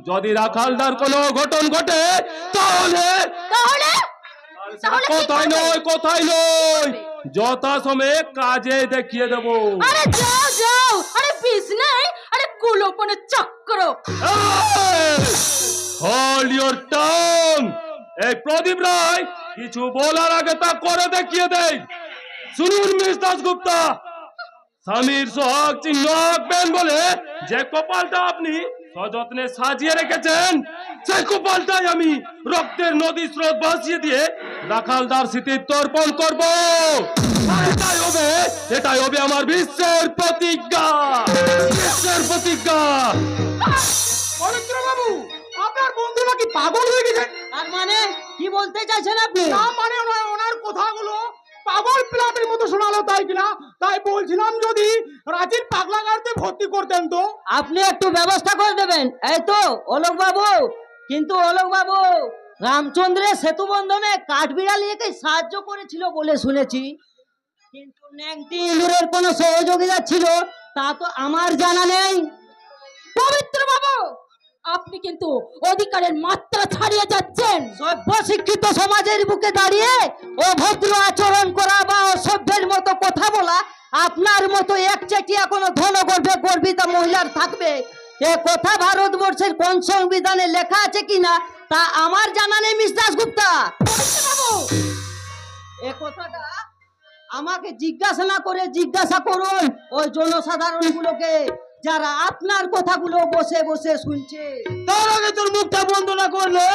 যদি রাখালদার কোনো অঘটন ঘটে তাহলে তাহলে তাহলে কি কোথায় করবে? নয়, কোথায় নয়, যথাসময়ে কাজে দেখিয়ে দেব। আরে যাও যাও, আরে বিষ নেই, আরে কুলোপনের চক্র। Hold your tongue. এই প্রদীপ রায় কিছু বলার আগে তা করে দেখিয়ে দেয়। শুনুন মিস দাশগুপ্তা, স্বামীর সোহাগ চিহ্ন আঁকবেন বলে যে কপালটা আপনি সযত্নে সাজিয়ে রেখেছেন, সেই কপালটাই আমি রক্তের নদী স্রোত ভাসিয়ে দিয়ে রাখালদার স্মৃতির তর্পণ করব। আর এটাই হবে আমার বিশ্বের প্রতিজ্ঞা, বিশ্বের প্রতিজ্ঞা। পবিত্র বাবু, আপনার বন্ধু নাকি পাগল হয়ে গেছে। তার মানে কি বলতে চাইছেন আপনি? না মানে নয়, ওনার কথাগুলো পাগল প্লাটের মতো শোনালো, তাই কিনা? তাই বলছিলাম যদি রাঁচির পাগলা গাড়িতে ভর্তি করতেন তো। আপনি একটু ব্যবস্থা করে দেবেন, এই তো অলোক বাবু। কিন্তু অলোক বাবু রামচন্দ্রের সেতু বন্ধনে কাঠবিড়ালিকে সাহায্য করেছিল বলে শুনেছি, কিন্তু ন্যাংটি ইঁদুরের কোনো সহযোগিতা ছিল তা তো আমার জানা নেই। পবিত্র বাবু, আপনি কিন্তু অধিকারের মাত্রা ছাড়িয়ে যাচ্ছেন। সভ্য শিক্ষিত সমাজের বুকে দাঁড়িয়ে অভদ্র আচরণ করা বা অসভ্যের মতো কথা বলা আপনার মতো একচেটিয়া কোনো ধনগর্ভে গর্বিতা মহিলার থাকবে এ কথা ভারতবর্ষের কোন সংবিধানে লেখা আছে কিনা তা আমার জানা নেই মিস দাশগুপ্তা। এ কথাটা আমাকে জিজ্ঞাসা না করে জিজ্ঞাসা করুন ওই জনসাধারণ গুলোকে যারা আপনার কথাগুলো বসে বসে শুনছে। তার আগে তোর মুখটা বন্ধ না করলে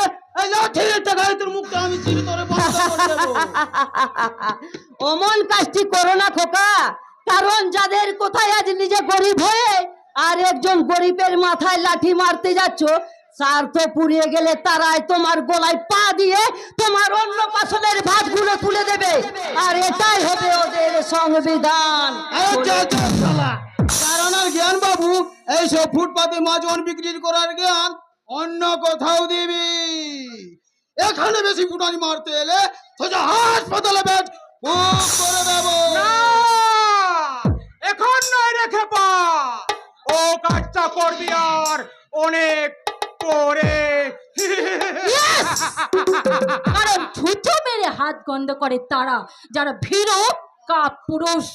এই লাঠির টাকায় তোর মুখটা আমি চিরতরে বন্ধ করে দেবো। অমন কাজটি করো না খোকা, কারণ যাদের কোথায় আজ নিজে গরিব হয়ে আর একজন গরিবের মাথায় লাঠি মারতে যাচ্ছ, স্বার্থ পুড়িয়ে গেলে তারাই তোমার গলায় পা দিয়ে তোমার অন্য পাশনের ভাতগুলো তুলে দেবে, আর এটাই হবে ওদের সংবিধান। কারণ আর জ্ঞান বাবু, এইসব ফুটপাতে মাজন বিক্রি করার জ্ঞান অন্য কোথাও দিবি। এখানে বেশি ফুটানি মারতে এলে সোজা হাসপাতালে বেড বুক করে দেব। এখন নয় রেখে পা, ও কাজটা করবি আর অনেক পরে। কারণ ছুঁচো মেরে হাত গন্ধ করে তারা যারা ভীরু কাপুরুষ।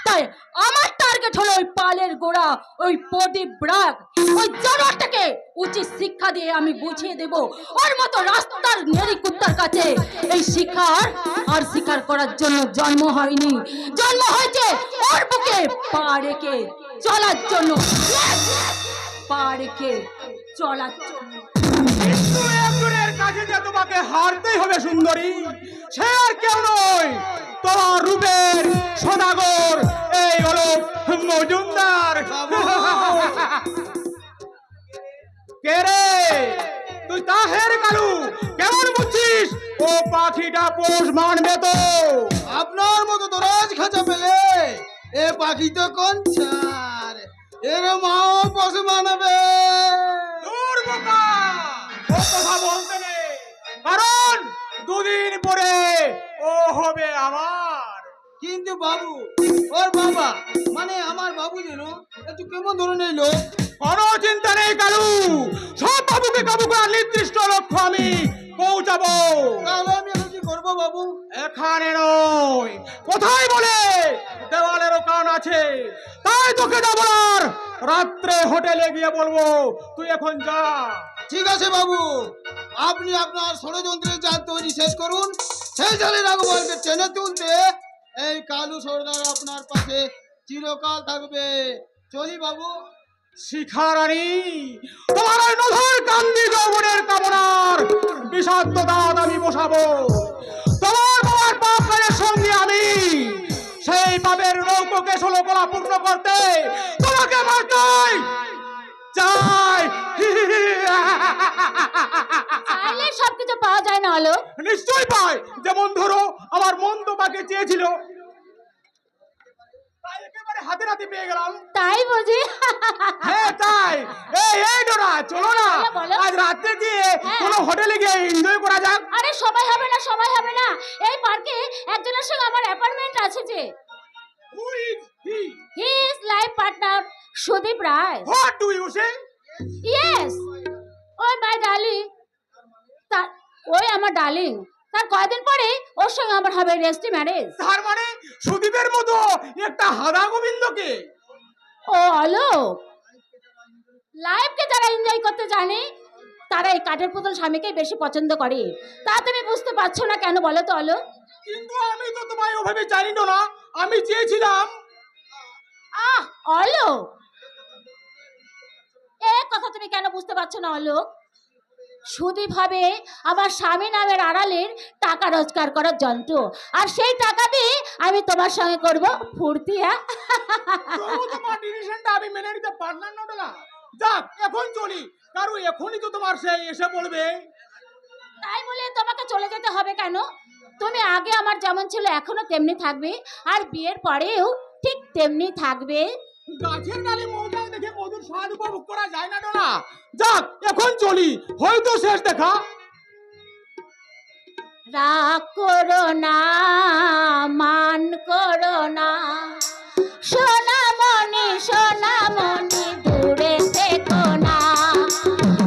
তাই আমার টার্গেট হলো ওই পালের গোড়া, ওই প্রদীপ ব্রাগ, ওই জানোয়ারটাকে উচিত শিক্ষা দিয়ে আমি বুঝিয়ে দেব ওর মতো রাস্তার নেড়ি কুত্তার কাছে এই শিকার আর শিকার করার জন্য জন্ম হয়নি, জন্ম হয়েছে ওর বুকে পা রেখে চলার জন্য, পা রেখে চলার জন্য। কিন্তু একজনের কাছে যে তোমাকে হারতেই হবে সুন্দরী, সে আর কেউ নয়, তোমার রূপের সদাগর এই হলো মজুমদার। কে রে তুই? তাহের কালু, কেমন বুঝছিস ও পাখিটা পোষ মানবে তো? আপনার মতো তো রাজ খাঁচা পেলে এ পাখি তো কোন ছাড়, এর মাও পোষ মানবে। দূর বোকা, ও কথা বলতে নেই, কারণ দুদিন পরে ও হবে আমার। কিন্তু বাবু, ওর বাবা মানে আমার বাবু যেন একটু কেমন ধরনের লোক। কোনো চিন্তা নেই কালু, সব বাবুকে কাবু করার নির্দিষ্ট লক্ষ্য আমি পৌঁছাবো। তাহলে আমি এখন কি করবো? গো বাবু? এখানে নয়, কোথায় বলে? দেওয়ালেরও কান আছে, তাই তোকে যা বলার রাত্রে হোটেলে গিয়ে বলবো। তুই এখন যা। ঠিক আছে বাবু, আপনি আপনার ষড়যন্ত্রের জাল তৈরি শেষ করুন। সেই জালে রাঘবকে টেনে তুলতে এই কালু সর্দার আপনার পাশে চিরকাল থাকবে। চলি বাবু। শিখারানী, তোমার ওই নধর কান্দি যৌবনের কামনার বিষাক্ত দাঁত আমি বসাবো। তোমার বাবার পাপ কাজের সঙ্গে আমি সেই পাপের নৌকোকে 16 কলা পূর্ণ করতে তোমাকে মারতেই চাই। চাইলে সবকিছু পাওয়া যায় না আলোক। নিশ্চয়ই পাই। যেমন ধরো, আমার মন তোমাকে চেয়েছিল, তাই একেবারে হাতে নাতে পেয়ে গেলাম। তাই বুঝি? হ্যাঁ তাই। এই ডোরা, চলো না বলো, বলো। আজ রাতে গিয়ে হ্যাঁ। কোনো হোটেলে গিয়ে এনজয় করা যাক। আরে সময় হবে না, সময় হবে না। এই পার্কে একজনের সঙ্গে আমার অ্যাপয়েন্টমেন্ট আছে যে। Who is he? He is life partner Sudip Roy. What do you say? Yes, ওই মাই ডার্লিং। তার ওই আমার ডার্লিং, তার কয়দিন পরে ওর সঙ্গে আমার হবে রেজিস্ট্রি ম্যারেজ। তার মানে সুদীপের মতো একটা হাদা গোবিন্দকে? ও আলোক, লাইফকে যারা এনজয় করতে জানে তারা এই কাঠের পুতুল স্বামীকে বেশি পছন্দ করে। তা তুমি বুঝতে পারছো না কেন বলো তো আলোক? কিন্তু আমি তো তোমায় ওভাবে জানি না। আমি চেয়েছিলাম। আহ আলোক, এই কথা তুমি কেন বুঝতে পারছো না আলোক? সুদীপ হবে আমার স্বামী নামের আড়ালের টাকা রোজগার করার যন্ত্র, আর সেই টাকা দিয়ে আমি তোমার সঙ্গে করব ফুর্তি। তবু তোমার ডিসিশনটা আমি মেনে নিতে পারলাম না ডোলা। যাক, এখন চলি, কারণ এখনই তো তোমার সেই এসে পড়বে। তাই বলে তোমাকে চলে যেতে হবে কেন? তুমি আগে আমার যেমন ছিল এখনো তেমনি থাকবে, আর বিয়ের পরেও ঠিক তেমনি থাকবে। গাছের ডালে মৌচাক দেখে মধুর স্বাদ উপভোগ করা যায় না ডোলা। যাক, এখন চলি, হয়তো শেষ দেখা। রাগ করো না, মান করো না, সোনামণি সোনামণি দূরে থেকো না।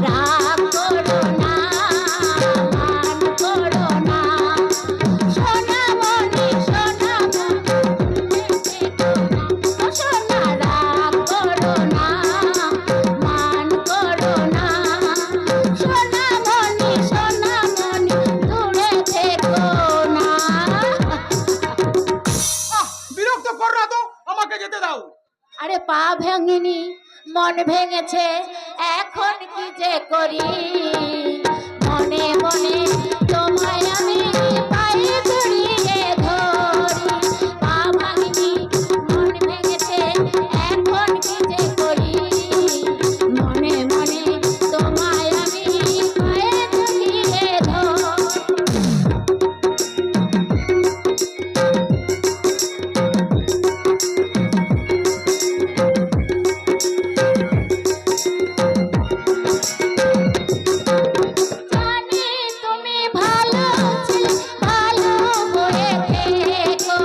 রাগ করো না, মান করো না, সোনামণি সোনামণি দূরে থেকো না। ও সোনা, রাগ করো না, মান করো না, সোনামণি সোনামণি দূরে থেকো না। বিরক্ত কর না তো, আমাকে যেতে দাও। আরে পা ভাঙিনি, মন ভেঙেছে, এখন কি যে করি। মনে মনে তোমায় আমি পায়ে জড়িয়ে ধরি। পা ভাঙিনি, মন ভেঙেছে, এখন কি যে করি। মনে মনে তোমায় আমি পায়ে জড়িয়ে ধরি। জানি তুমি ভালো ছিলে, ভালো হয়ে থেকো।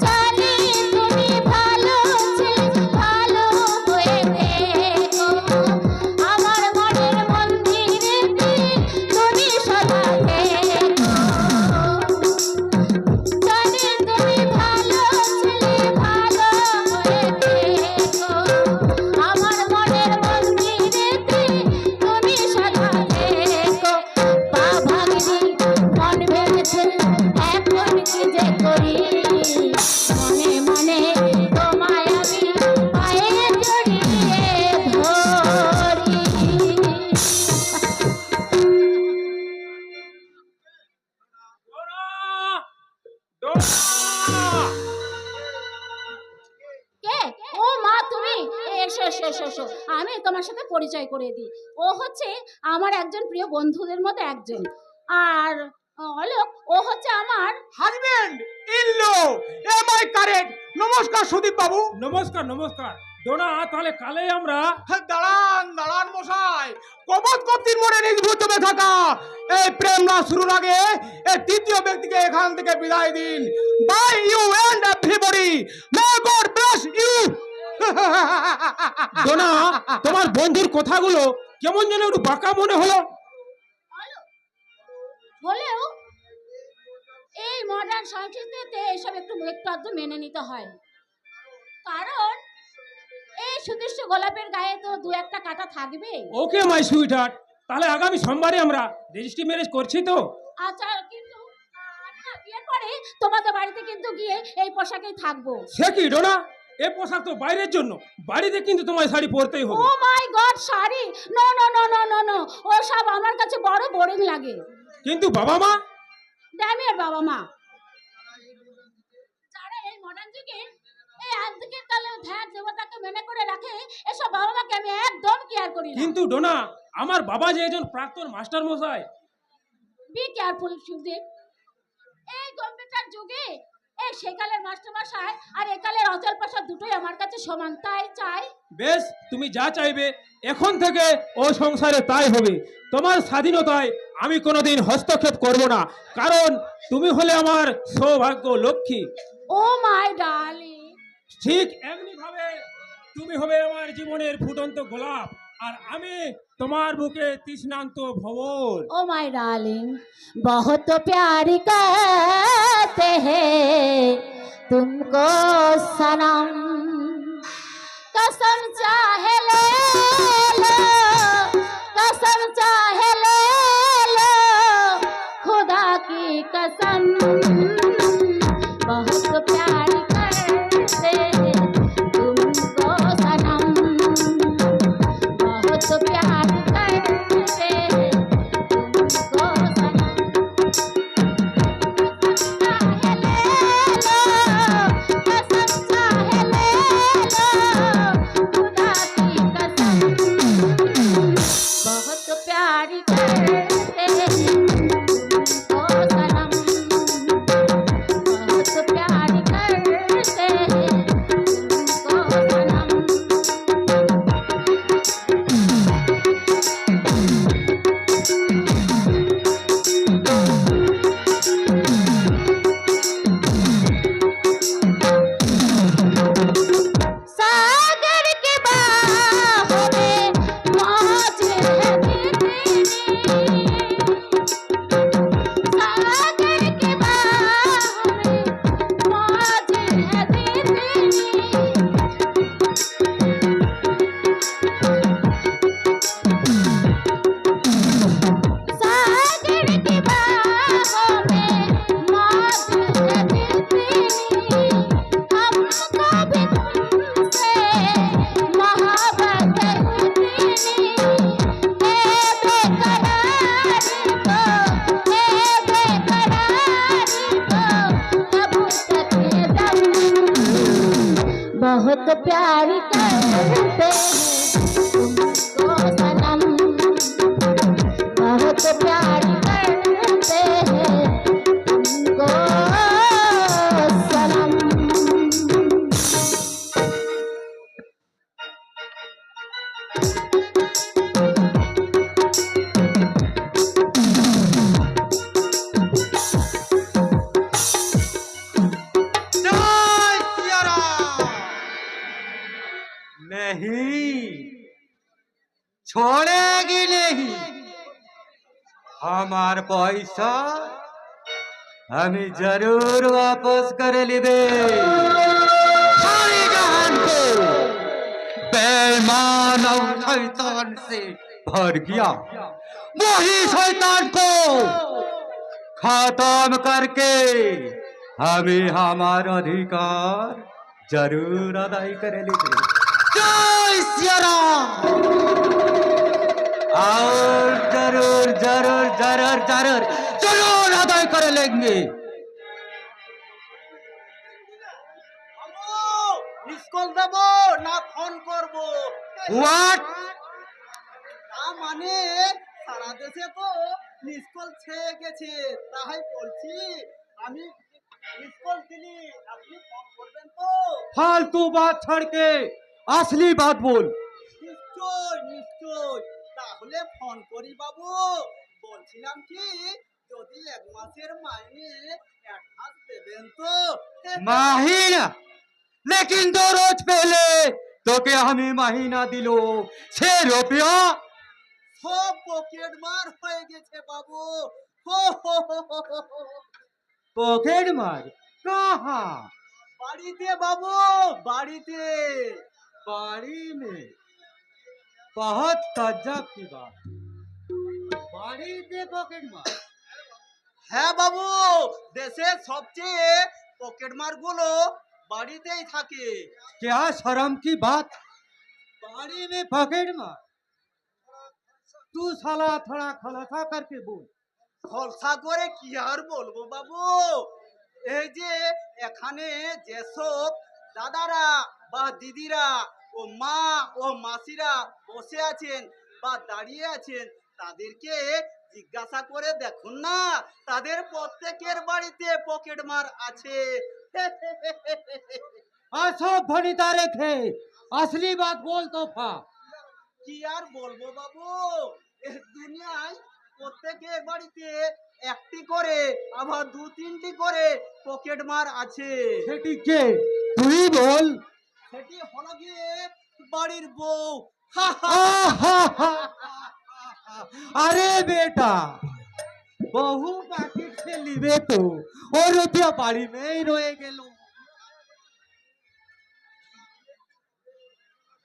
জানি তুমি ভালো ছিলে, ভালো হয়ে থেকো। আমার মনের মন্দিরেতে তুমি সদা থেকো। জানি তুমি ভালো ছিলে, ভালো হয়ে থেকো। আমার মনের মন্দিরেতে তুমি সদা থেকো। পা ভাঙিনি, মন ভেঙেছে, এখন কি যে করি। মনে মনে তোমায় আমি পায়ে জড়িয়ে ধরি। কে? ও মা, তুমি এসো এসো এসো এসো। আমি তোমার সাথে পরিচয় করে দিই। ও হচ্ছে আমার একজন প্রিয় বন্ধুদের মধ্যে একজন, আর অলোক ও হচ্ছে আমার husband in law. Am I correct? নমস্কার সুদীপ বাবু। নমস্কার নমস্কার ডোনা, তাহলে কালে আমরা দাঁড়ান দাঁড়ান মশাই, কবত কর্তৃর মনে নির্ভর জমে থাকা এই প্রেম না শুরুর আগে এই তৃতীয় ব্যক্তিকে এখান থেকে বিদায় দিন। Bye you and everybody, may God bless you. Dona, তোমার বন্ধুর কথাগুলো কেমন যেন একটু বাঁকা মনে হলো। হলেও এই মডার্ন সংস্কৃতিতে এসব একটু একটু আধটু মেনে নিতে হয়, কারণ এই সুদৃশ্য গোলাপের গায়ে তো দু একটা কাঁটা থাকবে। ওকে মাই সুইট হার্ট, তাহলে আগামী সোমবারে আমরা রেজিস্ট্রি ম্যারেজ করছি তো? আচ্ছা, কিন্তু আচ্ছা, বিয়ের পরে তোমাদের বাড়িতে কিন্তু গিয়ে এই পোশাকেই থাকবো। সে কি ডোনা, এ পোশাক তো বাইরের জন্য, বাড়িতে কিন্তু তোমায় শাড়ি পরতেই ও হবে। My god, sari? No no no no no no, ও সব আমার কাছে বড় বোরিং লাগে। কিন্তু বাবা মা? ড্যামের বাবা মা, যারা এই মডার্ন যুগে এই আজকের কালে ধ্যান দেবতাকে মেনে করে রাখে, এসব বাবা মাকে আমি একদম কেয়ার করি না। কিন্তু ডোনা, আমার বাবা যে একজন প্রাক্তন মাস্টার মশাই। বি কেয়ারফুল সুদীপ, এই কম্পিউটার যুগে এই সেকালের মাস্টারমশাই আর একালের অচল প্রসাদ দুটোই আমার কাছে সমান, তাই চাই। বেশ, তুমি যা চাইবে এখন থেকে ও সংসারে তাই হবে। তোমার স্বাধীনতায় আমি কোনোদিন হস্তক্ষেপ করব না, কারণ তুমি হলে আমার সৌভাগ্য লক্ষ্মী। ও মাই ডার্লিং। ঠিক এমনি ভাবে তুমি হবে আমার জীবনের ফুটন্ত গোলাপ, আর আমি তোমার বুকে তৃষ্ণান্ত ভ্রমর। ओ माय डार्लिंग, बहुत प्यार करते हैं तुमको सनम, कसम चाहे ले लो, कसम चाहे ले लो, खुदा की कसम, बहुत प्यार करते हैं तुमको सनम, बहुत प्यार करते हैं तुमको सनम, चाहे ले लो, कसम चाहे ले लो, खुदा की कसम, बहुत प्यार करते हैं तुमको सनम, बहुत प्यार करते हैं तुमको सनम। सागर के बाहों में मौज है तेरी, सागर के बाहों में मौज है तेरी, सागर की बाहों में मौज है तेरी, हमको भी तुमसे मोहब्बत है तेरी, हे बेकरारी को, हे बेकरारी को, कब तक ये दम, बहुत प्यार करते हैं तुमको सनम, बहुत प्यार करते हैं तुमको सनम। जय सिया राम। नहीं, छोड़ेगी नहीं, हमार पैसा हमें जरूर वापस कर लेबे। सारी जहान को बेईमान और शैतान से भर गया, वही शैतान को खत्म करके हमें हमारा अधिकार जरूर अदाई कर लेंगे। जय सिया राम। और जरूर जरूर जरूर जरूर जरूर अदाई कर लेंगे। মিসকল দেব না ফোন করব? What? তা মানে সারা দেশে তো মিসকল ছেয়ে গেছে, তাই বলছি আমি মিসকল দিলি, আপনি ফোন করবেন তো? फालतू बात छोड़ के असली बात बोल। নিশ্চয় নিশ্চয়, তাহলে ফোন করি বাবু। বলছিলাম কি, যদি 1 মাসের মাইনে অ্যাডভান্স দেবেন তো? महीना, लेकिन 2 रोज पहले तो क्या हमें महीना दिलो 6 रुपया। সব পকেট মার হয়ে গেছে বাবু। হো হো হো হো হো হো। पॉकेट मार कहाँ? বাড়িতে বাবু, বাড়িতে। बाड़ी में। बहुत ताज्जुब की बात। बाड़ी से पॉकेट मार। হ্যাঁ বাবু, দেশের সবচেয়ে পকেট মার গুলো বাড়িতেই থাকে। क्या शर्म की बात? बाड़ी में पॉकेट मार। तू साला थोड़ा खलासा करके बोल। খলসা করে কি আর বলবো বাবু, এই যে এখানে যেসব দাদারা বা দিদিরা ও মা ও মাসিরা বসে আছেন বা দাঁড়িয়ে আছেন, তাদেরকে জিজ্ঞাসা করে দেখুন না, তাদের প্রত্যেকের বাড়িতে পকেট মার আছে। असो भनिता रेखे असली बात बोल तोफा। কি আর বলবো বাবু, এই দুনিয়ায় প্রত্যেকের বাড়িতে একটি করে আবার দু তিনটি করে পকেট মার আছে। সেটি কে তুই বল। সেটি হলো গিয়ে বাড়ির বউ। अरे बेटा बहु पैकेट से लिबे तो और रुपया बाड़ी में ही रोए गेलो।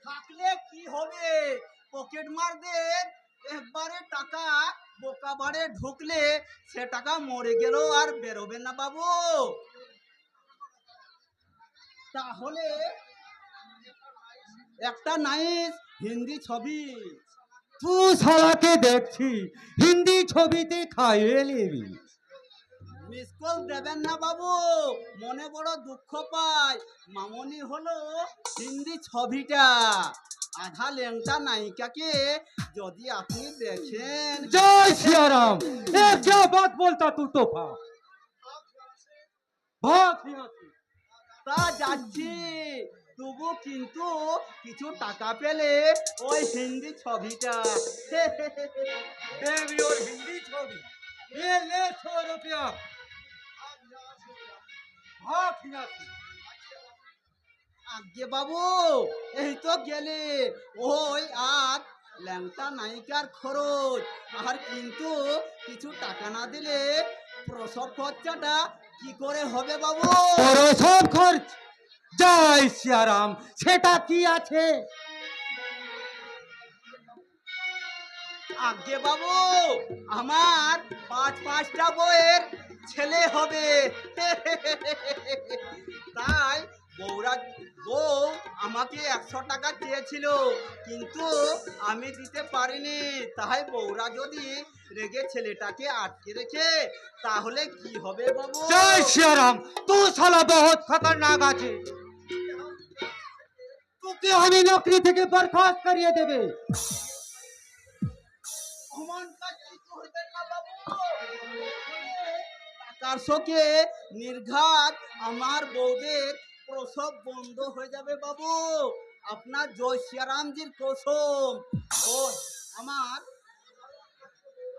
থাকলে কি হবে, পকেট মারদের একবারে টাকা বোকা বাড়ে ঢুকলে সে টাকা মরে গেল আর বেরোবে না বাবু। তাহলে একটা নাইস হিন্দি ছবি तू साला के देखी हिंदी ছবিতে খাইয়ে লিবি। মিস কল দেবেন না বাবু, মনে বড় দুঃখ পায়। মামনি হলো হিন্দি ছবিটা, আধা ল্যাংটা নায়িকাকে যদি আপনি দেখেন। जय सिया राम। ये क्या बात बोलता तू तोफा? भाग यहाँ से। তা যাচ্ছি, তবু কিন্তু কিছু টাকা পেলে ওই হিন্দি ছবিটা। देवी और हिंदी छवि ये ले 100 रुपया। भाग यहाँ से। আগে বাবু, এই তো গেলে ওই আর ল্যাংটা নায়িকার খরচ, আর কিন্তু কিছু টাকা না দিলে প্রসব খরচাটা কি করে হবে বাবু? और सब खर्च जय सिया राम সেটা কি আছে? আগে বাবু, আমার পাঁচটা বউয়ের ছেলে হবে। তাই বউ আমাকে 100 টাকা চেয়েছিল, কিন্তু আমি দিতে পারিনি। তাই বউরা যদি রেগে ছেলেটাকে আটকে রেখে তাহলে কি হবে বাবু? जय सिया राम तू साला बहुत खतरनाक আছে। তোকে আমি নকরি থেকে বরখাস্ত করিয়ে দেবে। অমন কাজ কি করবেন না বাবু, টাকার শোকে নির্ঘাত আমার বউদের প্রসব বন্ধ হয়ে যাবে বাবু। আপনার জয় শ্রীরামজির কসম। ও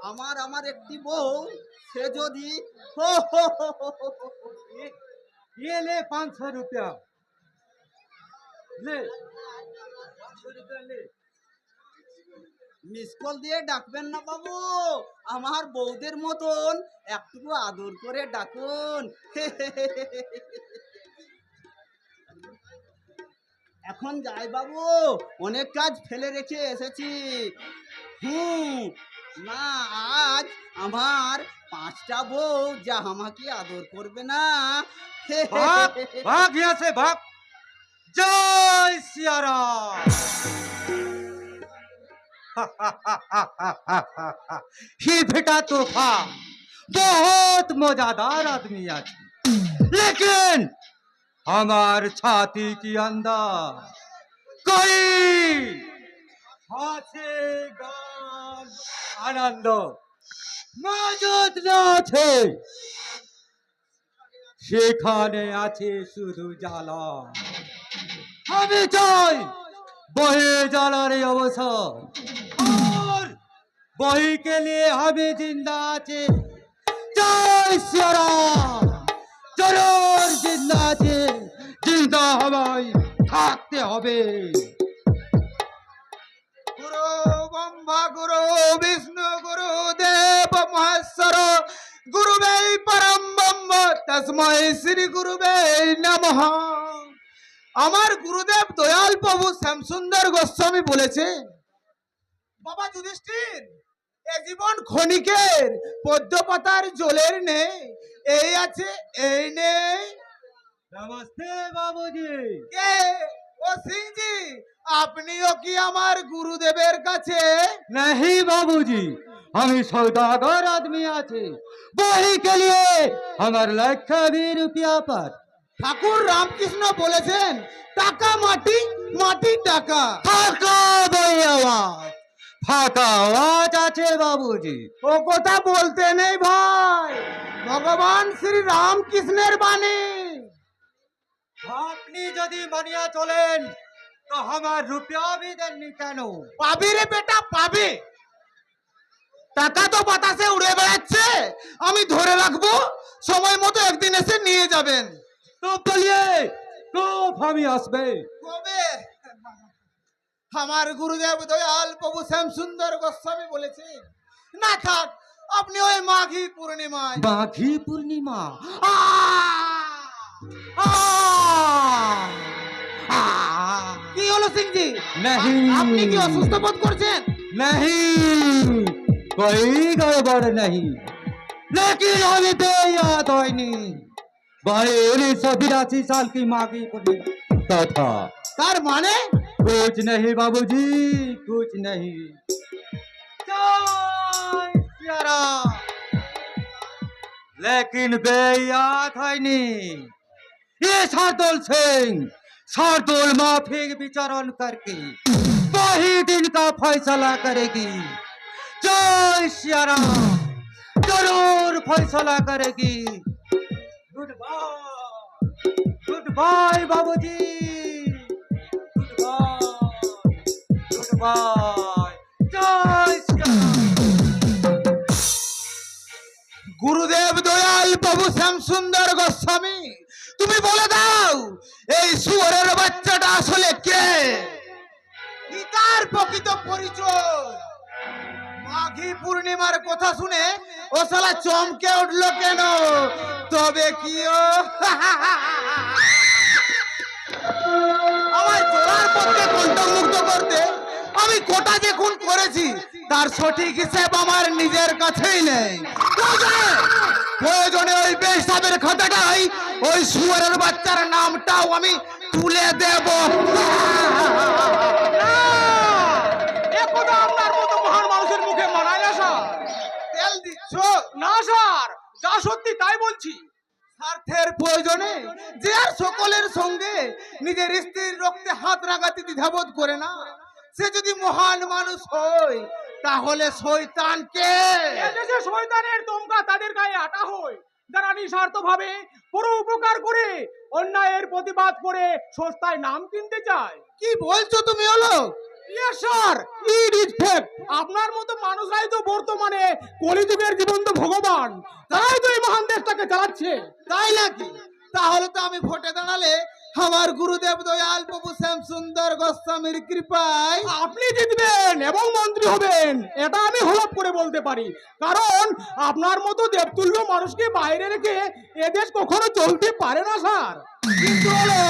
আমার একটি বউ, সে যদি ये ले 500 रुपया ले 500 रुपया ले। মিস কল দিয়ে ডাকবেন না বাবু, আমার বউদের মতন একটু আদর করে ডাকুন। এখন যাই বাবু, অনেক কাজ ফেলে রেখে এসেছি। না, আজ আমার 5টা বউ যা আমাকে আদর করবে না। भाग भाग यहाँ से भाग। जय सिया राम। ही बेटा तोहफा बहुत मजादार आदमी আছে, लेकिन हमार छाती की अंदर कोई আছে গান আনন্দ মজুদ না আছে। সেখানে আছে শুধু জ্বালা। আমি চাই বহে জ্বালার এই অবসর, और वही के लिए हमें जिंदा আছে। जय सिया राम जरूर जिंदा আছে, जिंदा हमारी থাকতে হবে। गुरु ब्रह्मा गुरु विष्णु गुरु देव महेश्वर গুরুবে পরম ব্রহ্ম তস্মৈ শ্রী গুরুবে নমঃ। আমার গুরুদেব দয়াল প্রভু শ্যামসুন্দর গোস্বামী বলেছে, বাবা যুধিষ্ঠির, এ জীবন ক্ষণিকের, পদ্ম পাতার জলের নেই, এই আছে এই নেই। নমস্তে বাবুজি। কে? ও সিংজি, আপনিও কি আমার গুরুদেবের কাছে? नहीं बाबूजी, हमें सौदागर आदमी आछे, वही के लिए हमार लक्ष्य भी रुपया पर। ঠাকুর রামকৃষ্ণ বলেছেন, টাকা মাটি, মাটি টাকা। ফাঁকা বই আওয়াজ, ফাঁকা আওয়াজ আছে বাবুজি। ও কথা বলতে নেই ভাই, ভগবান শ্রী রামকৃষ্ণের বাণী। আপনি যদি মানিয়া চলেন তো আমার রুপিয়া भी দেননি কেন? পাবি রে বেটা, পাবি। টাকা তো বাতাসে উড়ে বেড়াচ্ছে, আমি ধরে রাখবো, সময় মতো একদিন এসে নিয়ে যাবেন। তো বলিয়ে তো আমি আসবে। কবে? আমার গুরুদেব দয়াল প্রভু শ্যামসুন্দর গোস্বামী বলেছে, না থাক, আপনি ওই মাঘী পূর্ণিমায়। মাঘী পূর্ণিমা? কি হলো সিংজি? नहीं আপনি কি অসুস্থ বোধ করছেন? नहीं, कोई गड़बड़ नहीं, लेकिन अभी तो याद होनी भाई 1982 साल की माघी पूर्णिमा था। তার মানে? कुछ नहीं बाबूजी, कुछ नहीं। जय सिया राम। लेकिन बेयाद है नहीं, ये शार्दुल सिंह शार्दुल माफिक विचरण करके वही दिन का फैसला करेगी। जय सिया राम, जरूर फैसला करेगी। गुड बाय बाबूजी, गुड बाय। जय सिया राम। গুরুদেব দয়াল প্রভু শ্যামসুন্দর গোস্বামী, তুমি বলে দাও, এই শুয়োরের বাচ্চাটা আসলে কে? কি তার প্রকৃত পরিচয়? মাঘী পূর্ণিমার কথা শুনে ও শালা চমকে উঠলো কেন? তবে কি ও আমার জোড়ার পক্ষে কণ্ঠমুগ্ধ করতে আমি কোটা যে খুন করেছি, তার সঠিক হিসেব আমার নিজের কাছেই নেই। প্রয়োজনে ওই বেশাবের খাতাটাই, ওই শুয়ারের বাচ্চার নামটাও আমি তুলে দেব। একদা আপনার মতো মহান মানুষের মুখে মানায় না স্যার। তেল দিচ্ছ? না স্যার, যা সত্যি তাই বলছি। স্বার্থের প্রয়োজনে যে আর সকলের সঙ্গে নিজের স্ত্রীর রক্তে হাত লাগাতে দ্বিধাবোধ করে না, সে যদি মহান মানুষ হয়, তাহলে শয়তান কে? এদেশে শয়তানের দমকা তাদের গায়ে আটা হয়, যারা নিঃস্বার্থ ভাবে পর উপকার করে অন্যায়ের প্রতিবাদ করে সস্তায় নাম কিনতে চায়। কি বলছো তুমি? হলো yes sir, it is fact. আপনার মতো মানুষরাই তো বর্তমানে কলিযুগের জীবন্ত ভগবান, তারাই তো এই মহান দেশটাকে চালাচ্ছে। তাই নাকি? তাহলে তো আমি ভোটে দাঁড়ালে আমার গুরুদেব দয়াল প্রভু শ্যামসুন্দর গোস্বামীর কৃপায় আপনি জিতবেন এবং মন্ত্রী হবেন, এটা আমি হলপ করে বলতে পারি। কারণ আপনার মতো দেবতুল্য মানুষকে বাইরে রেখে এদেশ কখনো চলতে পারে না স্যার। কিন্তু হলো,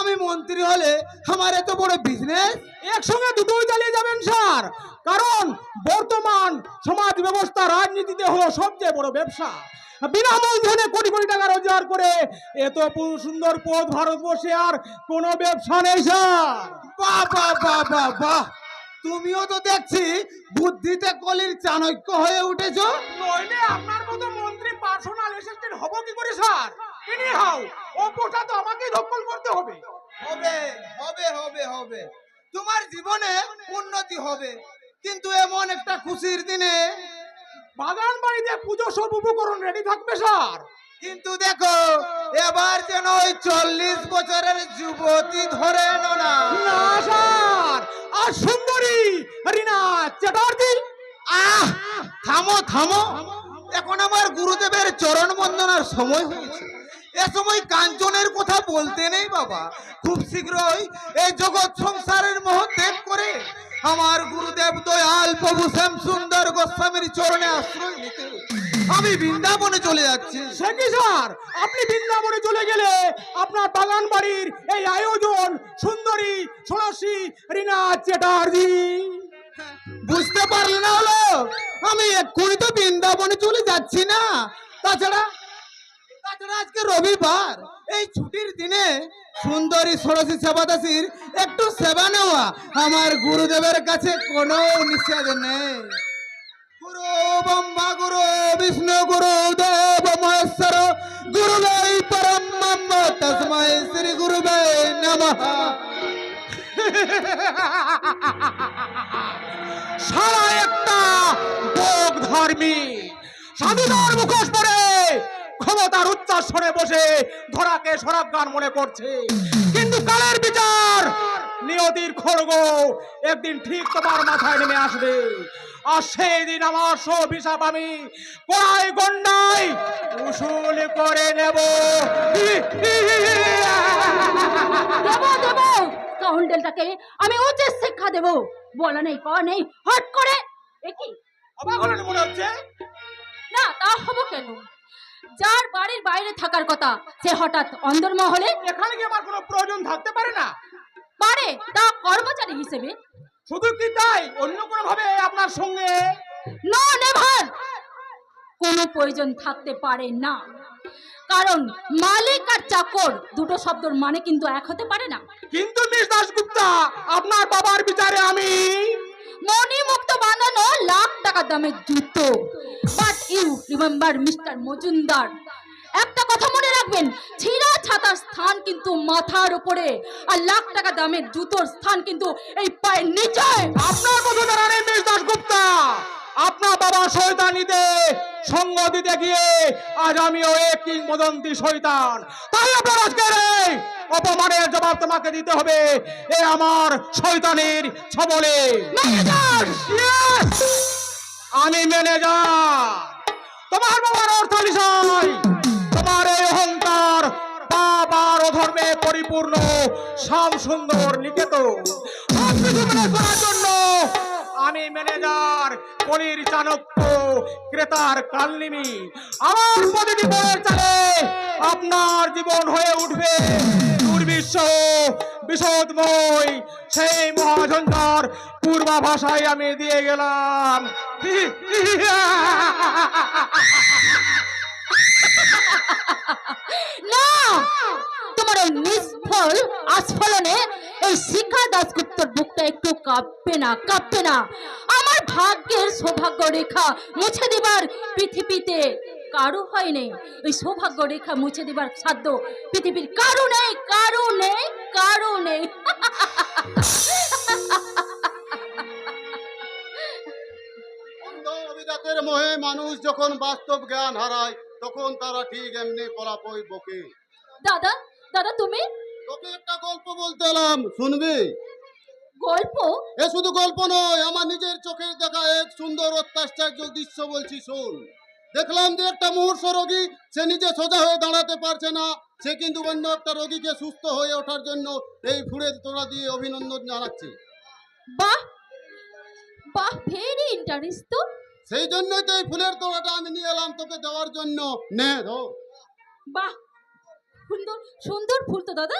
আমি মন্ত্রী হলে আমার এত বড় বিজনেস, একসঙ্গে দুটোই চালিয়ে যাবেন স্যার। কারণ বর্তমান সমাজ ব্যবস্থা রাজনীতিতে হলো সবচেয়ে বড় ব্যবসা। বিনা মূলধনে কোটি কোটি টাকা রোজগার করে এত সুন্দর পথ ভারতবর্ষে আর কোনো ব্যবসা নেই স্যার। বাহ বাহ বাহ বাহ বাহ, তুমিও তো দেখছি বুদ্ধিতে কলির চাণক্য হয়ে উঠেছো। নইলে আপনার মতো মন্ত্রী পার্সোনাল অ্যাসিস্ট্যান্ট হব কি করে স্যার? এনি হাউ, ও পোস্টটা তো আমাকেই দখল করতে হবে। হবে হবে হবে হবে, তোমার জীবনে উন্নতি হবে, কিন্তু এমন একটা খুশির দিনে বাগান বাড়িতে পুজো সব উপকরণ রেডি থাকবে স্যার। কিন্তু দেখো, এবার যেন ওই 40 বছরের যুবতী ধরে এনো না। না স্যার, আর সুন্দরী রিনা চ্যাটার্জি। থামো থামো, এখন আমার গুরুদেবের চরণ বন্দনার সময় হয়েছে। এ সময় কাঞ্চনের কথা বলতে নেই বাবা। খুব শীঘ্রই এই জগৎ সংসারের মোহ ত্যাগ করে আমার গুরুদেব দেব দয়াল প্রভু শ্যাম সুন্দর গোস্বামীর চরণে আশ্রয় নিতে আমি বৃন্দাবনে চলে যাচ্ছি। সে কি স্যার, আপনি বৃন্দাবনে চলে গেলে আপনার বাগান বাড়ির এই আয়োজন সুন্দরী ষোড়শী রীনা চ্যাটার্জি। বুঝতে পারলে না হলো, আমি এক্ষুনি তো বৃন্দাবনে চলে যাচ্ছি না। তাছাড়া আজকে রবিবার, এই ছুটির দিনে সুন্দরী ষোড়শী সেবাদাসীর একটু সেবা নেওয়া আমার গুরুদেবের কাছে কোনো নিষেধ নেই। গুরু ব্রহ্মা গুরু বিষ্ণু গুরু দেব মহেশ্বর গুরুবে পরম ব্রহ্ম তস্মৈ শ্রী গুরুবে নমঃ। সারা একটা বোক ধর্মী সাধুদার মুখোশ পরে ক্ষমতার উচ্চাসনে বসে ধরাকে সরাজ্ঞান মনে করছে, কিন্তু কালের বিচার নিয়তির খড়গ একদিন ঠিক তোমার মাথায় নেমে আসবে। আর সেই দিন আমার সব হিসাব আমি কড়াই গন্ডাই উসুল করে নেব। দেব কাউন্ডেলটাকে আমি উচিত শিক্ষা দেব। বলা নেই কওয়া নেই, হট করে একই অবাক হলেন মনে হচ্ছে। না তা হবো কেন? যার বাড়ির বাইরে থাকার কথা সে হঠাৎ অন্দরমহলে এখানে কি আমার কোনো প্রয়োজন থাকতে পারে না? পারে, তা কর্মচারী হিসেবে। শুধু কি তাই, অন্য কোনো ভাবে আপনার সঙ্গে? নো নেভার, কোনো প্রয়োজন থাকতে পারে না। কারণ মালিক আর চাকর দুটো শব্দের মানে কিন্তু এক হতে পারে না। কিন্তু মিস দাশগুপ্তা, আপনার বাবার বিচারে আমি মণিমুক্ত বানানো লাখ টাকা দামের জুতো। But you remember mister Majumdar, একটা কথা মনে রাখবেন, ছিঁড়া ছাতার স্থান কিন্তু মাথার উপরে, আর লাখ টাকা দামের জুতোর স্থান কিন্তু এই পায়ের নিচে। আপনার মতো জানা নেই মিস দাশগুপ্তা। আপনার বাবা শয়তানিতে সঙ্গ দিতে গিয়ে আজ আমিও এক কিংবদন্তি শয়তান। তাই আপনার আজকের এই অপমানের জবাব তোমাকে দিতে হবে এ আমার শয়তানির ছবলে। ম্যানেজার! Yes! আমি ম্যানেজার, তোমার বাবার অর্থালিশাই, তোমার এই অহংকার পাপ আর অধর্মে পরিপূর্ণ শ্যাম সুন্দর নিকেতন সবকিছু মেনে করার জন্য আমি ম্যানেজার, কলির চাণক্য, ক্রেতার কালনিমি। আমার প্রতিটি বইয়ের চালে আপনার জীবন হয়ে উঠবে দুর্বিশ্ব বিষদময়। সেই মহাঝঞ্ঝার পূর্বাভাষায় আমি দিয়ে গেলাম। না, তোমার এই নিষ্ফল আস্ফলনে এই শিখা দাশগুপ্তর বুকটা একটু কাঁপবে না, কাঁপবে না। আমার ভাগ্যের সৌভাগ্য রেখা মুছে দিবার পৃথিবীতে কারো হয় নেই। ওই সৌভাগ্য রেখা মুছে দিবার সাধ্য পৃথিবীর কারো নেই, কারো নেই, কারো নেই। অভিজাতের মোহে মানুষ যখন বাস্তব জ্ঞান হারায় তখন তারা ঠিক এমনি পলাপই বকে। দাদা, দাদা তুমি তোকে একটা গল্প বলতে এলাম, শুনবি? গল্প? এ শুধু গল্প নয়, আমার নিজের চোখের দেখা এক সুন্দর অত্যাশ্চর্য দৃশ্য বলছি, শোন। দেখলাম যে একটা মুমূর্ষ রোগী, সে নিজে সোজা হয়ে দাঁড়াতে পারছে না, সে কিন্তু অন্য একটা রোগীকে সুস্থ হয়ে ওঠার জন্য এই ফুলের তোড়া দিয়ে অভিনন্দন জানাচ্ছে। বাহ বাহ, ভেরি ইন্টারেস্টিং। সেই জন্যই তো এই ফুলের তোড়াটা আমি নিয়ে এলাম তোকে দেওয়ার জন্য। নে ধর। বাহ, সুন্দর সুন্দর ফুল তো দাদা,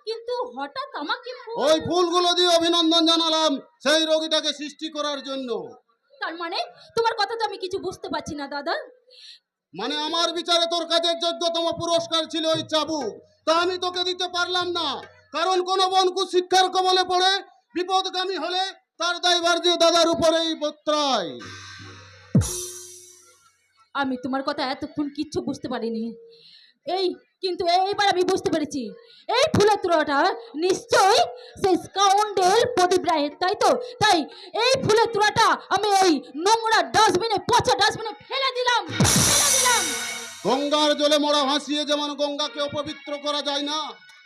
কিন্তু হঠাৎ আমাকে ওই ফুলগুলো দিয়ে অভিনন্দন জানালাম সেই রোগীটাকে সৃষ্টি করার জন্য। তার মানে তোমার কথা তো আমি কিছু বুঝতে পারছি না দাদা। মানে আমার বিচারে তোর কাজের যোগ্যতম পুরস্কার ছিল ওই চাবুক, তা আমি তোকে দিতে পারলাম না। কারণ কোন বনকু শিক্ষার কবলে পড়ে বিপদগামী হলে তার দায়ভার যে দাদার উপরেই বর্তায়। আমি তোমার কথা এতক্ষণ কিচ্ছু বুঝতে পারিনি, এই কিন্তু এইবার আমি বুঝতে পেরেছি। এই ফুলের তোড়াটা নিশ্চয়ই সেই স্কাউন্ডেল প্রদীপ রায়ের, তাই তো? তাই এই ফুলের তোড়াটা আমি এই নোংরা ডাস্টবিনে, পচা ডাস্টবিনে ফেলে দিলাম, ফেলে দিলাম। গঙ্গার জলে মরা ভাসিয়ে যেমন গঙ্গাকে অপবিত্র করা যায় না,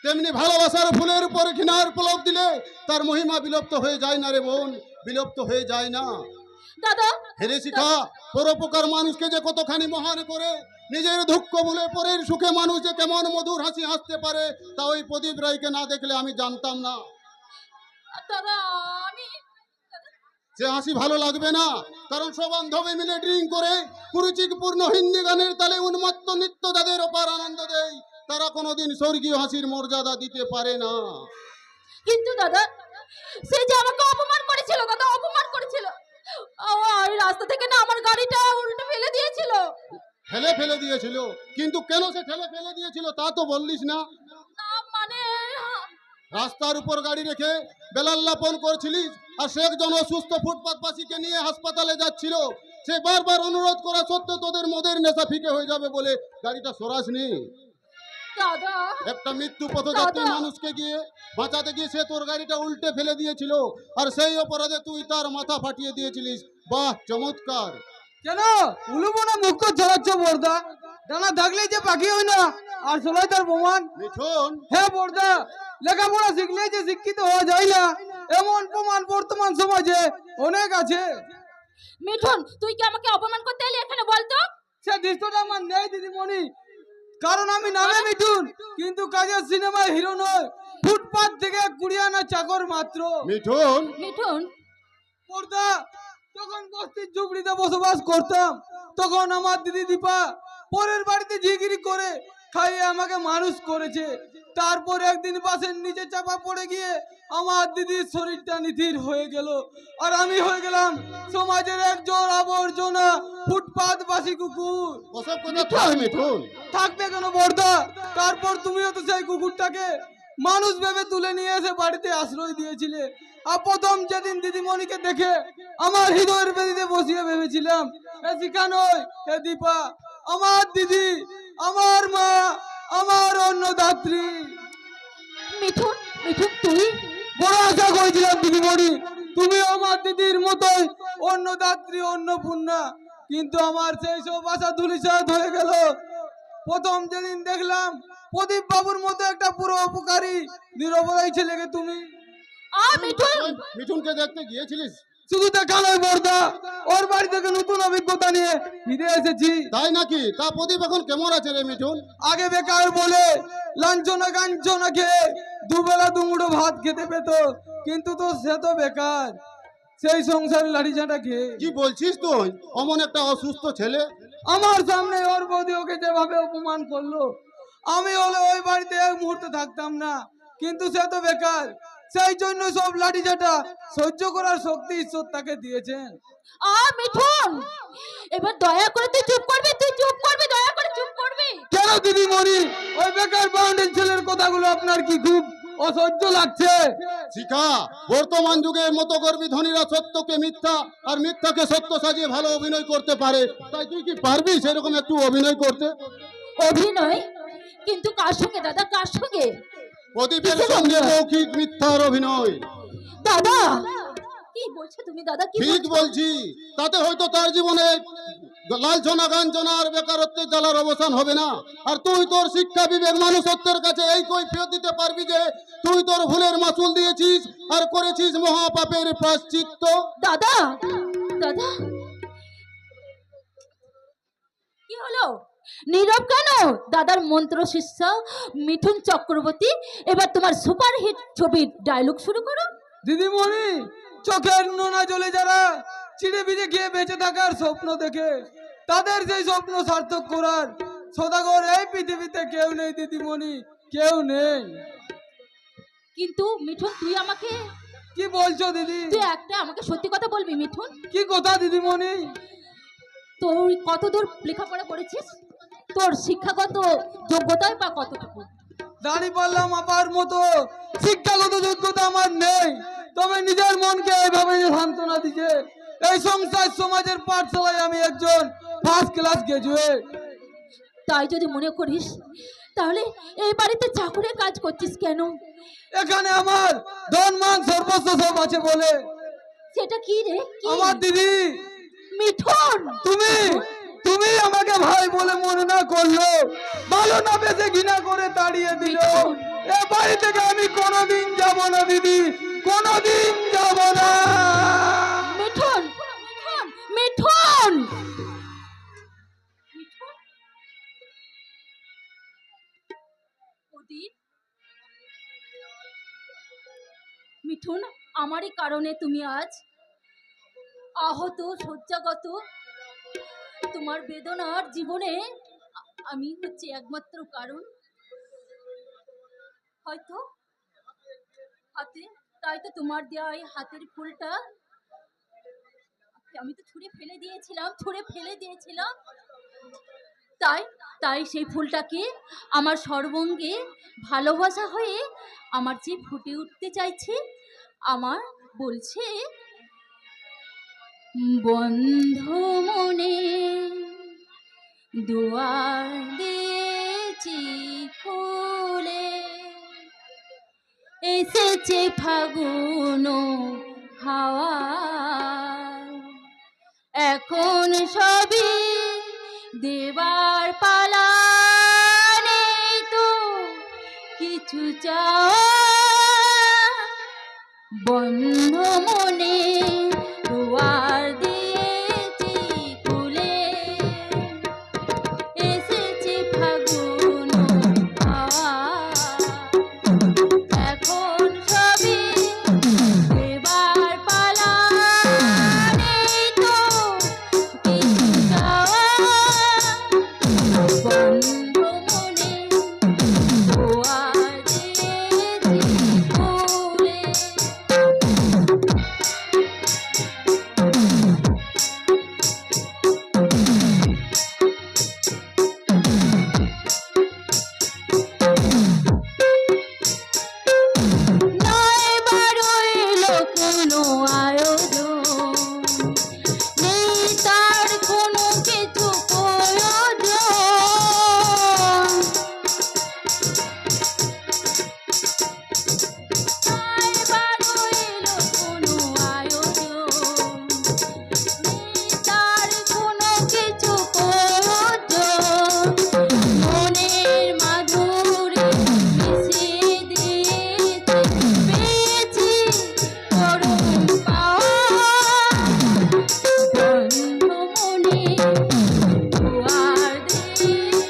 তেমনি ভালোবাসার ফুলের উপরে ঘৃণার প্রলোভ দিলে তার মহিমা বিলুপ্ত হয়ে যায় না রে বোন, বিলুপ্ত হয়ে যায় না। দাদা হেরে শিখা, পরোপকার মানুষকে যে কতখানি মহান করে, নিজের দুঃখ ভুলে পরের সুখে মানুষ যে কেমন মধুর হাসি হাসতে পারে, তা ওই প্রদীপ রায়কে না দেখলে আমি জানতাম না। দাদা আমি সে হাসি ভালো লাগবে না, কারণ সব বান্ধবী মিলে ড্রিঙ্ক করে কুরুচিপূর্ণ হিন্দি গানের তালে উন্মত্ত নৃত্য যাদের অপার আনন্দ দেয়, তারা কোনোদিন স্বর্গীয় হাসির মর্যাদা দিতে পারে না। কিন্তু দাদা, সে যে আমাকে অপমান করেছিল, দাদা অপমান করেছিল। ওই রাস্তা থেকে না আমার গাড়িটা উল্টে ফেলে দিয়েছিল। ফেলে দিয়েছিল? কিন্তু কেন সে ফেলে দিয়েছিল তা তো বললিস না। না মানে রাস্তার উপর গাড়ি রেখে বেলাল্লাপন করছিলিস, আর সে একজন অসুস্থ ফুটপাতবাসীকে নিয়ে হাসপাতালে যাচ্ছিল। সে বারবার অনুরোধ করা সত্ত্বেও তোদের মদের নেশা ফিকে হয়ে যাবে বলে গাড়িটা সরাসনি। দাদা, একটা মৃত্যু পথযাত্রী দাদা। মানুষকে গিয়ে বাঁচাতে গিয়ে সে তোর গাড়িটা উল্টে ফেলে দিয়েছিল, আর সেই অপরাধে তুই তার মাথা ফাটিয়ে দিয়েছিলিস। বাহ, চমৎকার! কেন উলুবো না মুখ চলাচ্ছ বর্দা? ডানা থাকলেই যে পাখি হয় না, আর চলাই তার প্রমাণ। মিঠুন, হ্যাঁ বর্দা, লেখাপড়া শিখলেই যে শিক্ষিত হওয়া যায় না এমন প্রমাণ বর্তমান সমাজে অনেক আছে। মিঠুন, তুই কি আমাকে অপমান করতে এলি এখানে বলতো? সে দৃশ্যটা আমার নেই দিদিমণি, কারণ আমি নামে মিঠুন কিন্তু কাজের সিনেমায় হিরো নয়, ফুটপাত থেকে কুড়িয়ানা চাকর মাত্র। মিঠুন, মিঠুন, বর্দা, যখন বস্তির ঝুপড়িতে বসবাস করতাম তখন আমার দিদি দীপা পরের বাড়িতে ঝিগিরি করে খাইয়ে আমাকে মানুষ করেছে। তারপর একদিন বাসের নিচে চাপা পড়ে গিয়ে আমার দিদির শরীরটা নিথির হয়ে গেল, আর আমি হয়ে গেলাম সমাজের একজন আবর্জনা ফুটপাতবাসী কুকুর। ওসব কথা থাক মিঠুন। থাকবে কেন বর্দা? তারপর তুমিও তো সেই কুকুরটাকে মানুষ ভেবে তুলে নিয়ে এসে বাড়িতে আশ্রয় দিয়েছিলে। আর প্রথম যেদিন দিদিমণিকে দেখে আমার হৃদয়ের বেদিতে বসিয়ে ভেবেছিলাম, এ শিখা নয়, হে দীপা, আমার দিদি, আমার মা, আমার অন্নদাত্রী। মিঠুন, মিঠুন তুই? বড় আশা করেছিলাম দিদিমণি, তুমি আমার দিদির মতোই অন্নদাত্রী, অন্নপূর্ণা, কিন্তু আমার সেই সব আশা ধূলিসাৎ হয়ে গেল। প্রথম যেদিন দেখলাম প্রদীপ বাবুর মতো একটা পুরো উপকারী নিরপরাধী ছেলেকে তুমি। মিঠুন, মিঠুনকে দেখতে গিয়েছিলিস? শুধু দেখা নয় বর্দা, ওর বাড়ি থেকে নতুন অভিজ্ঞতা নিয়ে ফিরে এসেছি। তাই নাকি? তা প্রদীপ এখন কেমন আছে রে মিঠুন? আগে বেকার বলে লাঞ্ছনা কাঞ্চনা খেয়ে দুবেলা দুমুঠো ভাত খেতে পেত, কিন্তু তো সে তো বেকার, সেই সংসারে লাঠি ঝাঁটা খেয়ে। কি বলছিস তুই? অমন একটা অসুস্থ ছেলে আমার সামনে ওর বৌদি ওকে যেভাবে অপমান করলো, আমি হলে ওই বাড়িতে এক মুহূর্তে থাকতাম না, কিন্তু সে তো বেকার, সেই জন্য সব লাঠি ঝাঁটা সহ্য করার শক্তি ঈশ্বর তাকে দিয়েছেন। মিঠুন, এবার দয়া করে তুই চুপ করবি, তুই চুপ করবি, দয়া করে চুপ করবি। কেন দিদিমণি, ওই বেকার বাউন্ডের ছেলের কথাগুলো আপনার কি খুব অসহ্য লাগছে? শিখা, বর্তমান যুগের মতো গর্বী ধনীরা সত্যকে মিথ্যা আর মিথ্যাকে সত্য সাজিয়ে ভালো অভিনয় করতে পারে, তাই তুই কি পারবি সেরকম একটু অভিনয় করতে? অভিনয়? কিন্তু কার সঙ্গে দাদা, কার সঙ্গে? প্রদীপের সঙ্গে মৌখিক মিথ্যার অভিনয়। দাদা, কি বলছো তুমি দাদা? কি ঠিক বলছো? বলছি, তাতে হয়তো তার জীবনে লালচনা গাঞ্চনা আর বেকারত্বের জ্বালার অবসান হবে না, আর তুই তোর শিক্ষা বিবেক মানুষত্বের কাছে এই কৈফিয়ত দিতে পারবি যে তুই তোর ভুলের মাসুল দিয়েছিস আর করেছিস মহাপাপের প্রায়শ্চিত্ত। দাদা, দাদা, কি হলো? নীরব কেন? দাদার মন্ত্র শিষ্য মিঠুন চক্রবর্তী, এবার তোমার সুপারহিট ছবির ডায়লগ শুরু করো। দিদিমণি, চোখের নোনা জলে যারা চিড়ে ভিজে খেয়ে বেঁচে থাকার স্বপ্ন দেখে, তাদের সেই স্বপ্ন সার্থক করার সদাগর এই পৃথিবীতে কেউ নেই দিদিমণি, কেউ নেই। কিন্তু মিঠুন, তুই আমাকে, কি বলছো দিদি? তুই একটা আমাকে সত্যি কথা বলবি মিঠুন? কি কথা দিদিমণি? তুই কতদূর লেখাপড়া করেছিস? তোর শিক্ষাগত যোগ্যতায় বা কতটুকু? দাঁড়ি পারলাম আপার মতো শিক্ষাগত যোগ্যতা আমার নেই, তবে নিজের মনকে এইভাবে যে সান্ত্বনা দিছে, এই সংসার সমাজের পাঠশালায় আমি একজন ফার্স্ট ক্লাস গ্রাজুয়েট। তাই যদি মনে করিস, তাহলে এই বাড়িতে চাকরের কাজ করছিস কেন? এখানে আমার ধন মান সর্বস্ব সব আছে বলে। সেটা কি রে? কি? আমার দিদি, মিঠুন, তুমি তুমি আমাকে ভাই বলে মনে না করলো, ভালো না বেঁচে ঘৃণা করে তাড়িয়ে দিল। এ বাড়ি থেকে আমি কোনোদিন যাব না দিদি, কোনোদিন যাব না। মিঠুন, মিঠুন, মিঠুন, মিঠুন, আমারই কারণে তুমি আজ আহত শয্যাগত তোমার বেদনার জীবনে আমি হচ্ছে একমাত্র কারণ। হয়তো হাতে, তাই তো তোমার দেওয়া এই হাতের ফুলটা আমি তো ছুঁড়ে ফেলে দিয়েছিলাম। তাই তাই সেই ফুলটাকে আমার সর্বঙ্গে ভালোবাসা হয়ে আমার যে ফুটে উঠতে চাইছে, আমার বলছে, বন্ধ মনে দুয়ার দিয়েছি খুলে, এসেছে ফাগুন হাওয়া, এখন সবই দেবার পালা, নেই তো কিছু চাওয়া, বন্ধ মনে দুয়ার দিয়েছি খুলে, এসেছে ফাগুন হাওয়া, এখন সবই দেবার পালা, নেই তো কিছু চাওয়া, বন্ধ মনে দুয়ার দিয়েছি খুলে। নয় বারো এলো কোনো আয়োজন, নেই তার কোনো কিছু প্রয়োজন, নয় বারো এলো কোনো আয়োজন, নেই তার কোনো কিছু প্রয়োজন, মনের মাধুরী মিশিয়ে দিয়েছে, পেয়েছি পরম পাওয়া, বন্ধ মনে দুয়ার দিয়েছি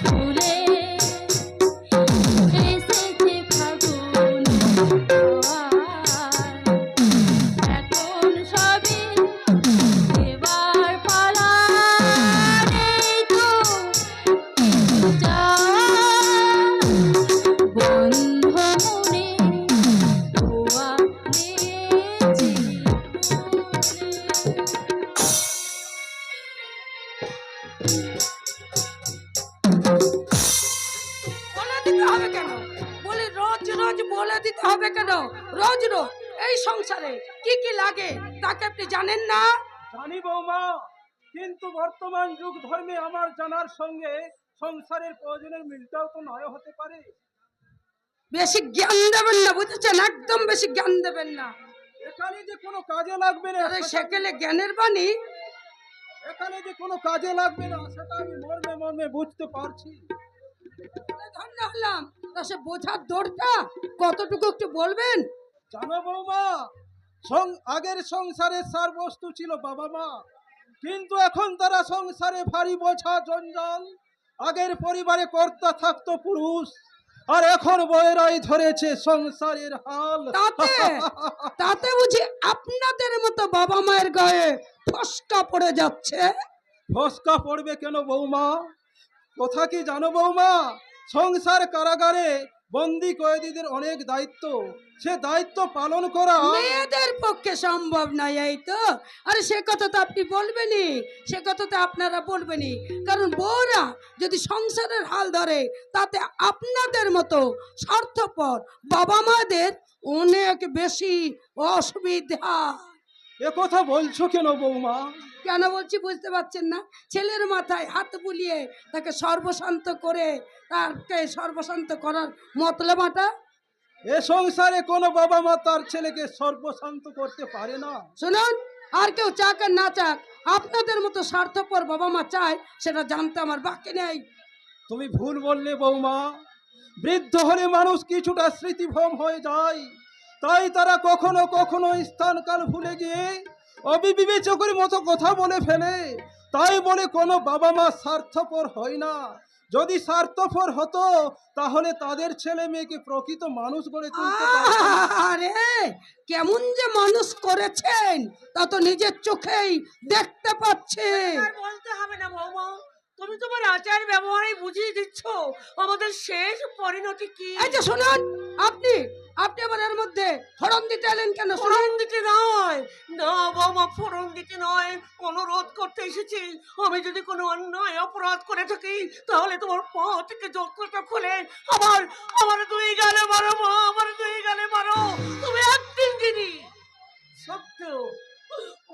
খুলে, এসেছে ফাগুন হাওয়া, এখন সবই দেবার পালা, নেই তো কিছু চাওয়া, বন্ধ মনে দুয়ার দিয়েছি বলে দিতে হবে কেন? বলি রোজ রোজ বলে দিতে হবে কেন? রোজ রোজ এই সংসারে কি কি লাগে তাকে আপনি জানেন না? জানি বৌমা, কিন্তু বর্তমান যুগ ধর্মে আমার জানার সঙ্গে সংসারের প্রয়োজনের মিলটাও তো নয় হতে পারে। বেশি জ্ঞান দেবেন না, বুঝেছেন? একদম বেশি জ্ঞান দেবেন না। এখানে যে কোনো কাজে লাগবে না, আরে সেকেলে জ্ঞানের বাণী। এখানে যে কোনো কাজে লাগবে না সেটা আমি মর্মে মর্মে বুঝতে পারছি। ধন্য হলাম, তা সে বোঝার দৌড়টা কতটুকু একটু বলবেন? জানো বৌমা, আগের সংসারে সার বস্তু ছিল বাবা মা, কিন্তু এখন তারা সংসারে ভারী বোঝা জঞ্জাল। আগের পরিবারে কর্তা থাকতো পুরুষ, আর এখন বউয়েরাই ধরেছে সংসারের হাল। তাতে তাতে বুঝি আপনাদের মতো বাবা মায়ের গায়ে ফসকা পড়ে যাচ্ছে? ফসকা পড়বে কেন বৌমা? কথা কি জানো বৌমা, সংসার কারাগারে বন্দি কয়েদিদের অনেক দায়িত্ব, সে দায়িত্ব পালন করা মেয়েদের পক্ষে সম্ভব নয়, এই তো। আরে সে কথা তো আপনি বলবেনই, সে কথা তো আপনারা বলবেনই, কারণ বউরা যদি সংসারের হাল ধরে তাতে আপনাদের মতো স্বার্থপর বাবা মাদের অনেক বেশি অসুবিধা। এ কথা বলছো কেন বৌমা? কেন বলছি বুঝতে পারছেন না? ছেলের মাথায় হাত বুলিয়ে তাকে সর্বশান্ত করে, তাকে সর্বশান্ত করার মতলবটা। এ সংসারে কোনো বাবা মা তার ছেলেকে সর্বশান্ত করতে পারে না। শুনুন, আর কেউ চাক আর না চাক, আপনাদের মতো স্বার্থপর বাবা মা চায় সেটা জানতে আমার বাকি নেই। তুমি ভুল বললে বৌমা, বৃদ্ধ হলে মানুষ কিছুটা স্মৃতিভ্রম হয়ে যায়, তাই তারা কখনো কখনো স্থানকাল ভুলে গিয়ে অবিবেচকের মতো কথা বলে ফেলে। তাই বলে কোনো বাবা মা স্বার্থপর হয় না। যদি স্বার্থপর হতো তাহলে তাদের ছেলে মেয়েকে প্রকৃত মানুষ গড়ে তুলতে পারতো। আরে কেমন যে মানুষ করেছেন তা তো নিজের চোখেই দেখতে পাচ্ছে। আর বলতে হবে না বৌমা, তুমি তোমার আচার ব্যবহারে বুঝিয়ে দিচ্ছ আমাদের শেষ পরিণতি কি। এই যে শুনুন, আপনি আপনি আবার এর মধ্যে ফড়ন দিতে এলেন কেন? ফোড়ন দিতে নয়, না বৌমা, ফোড়ন দিতে নয়, অনুরোধ করতে এসেছি। আমি যদি কোনো অন্যায় অপরাধ করে থাকি তাহলে তোমার পা থেকে যতটা খুলে আমার আমার দুই গালে মারো মা, আমার দুই গালে মারো। তুমি একদিন যিনি সত্য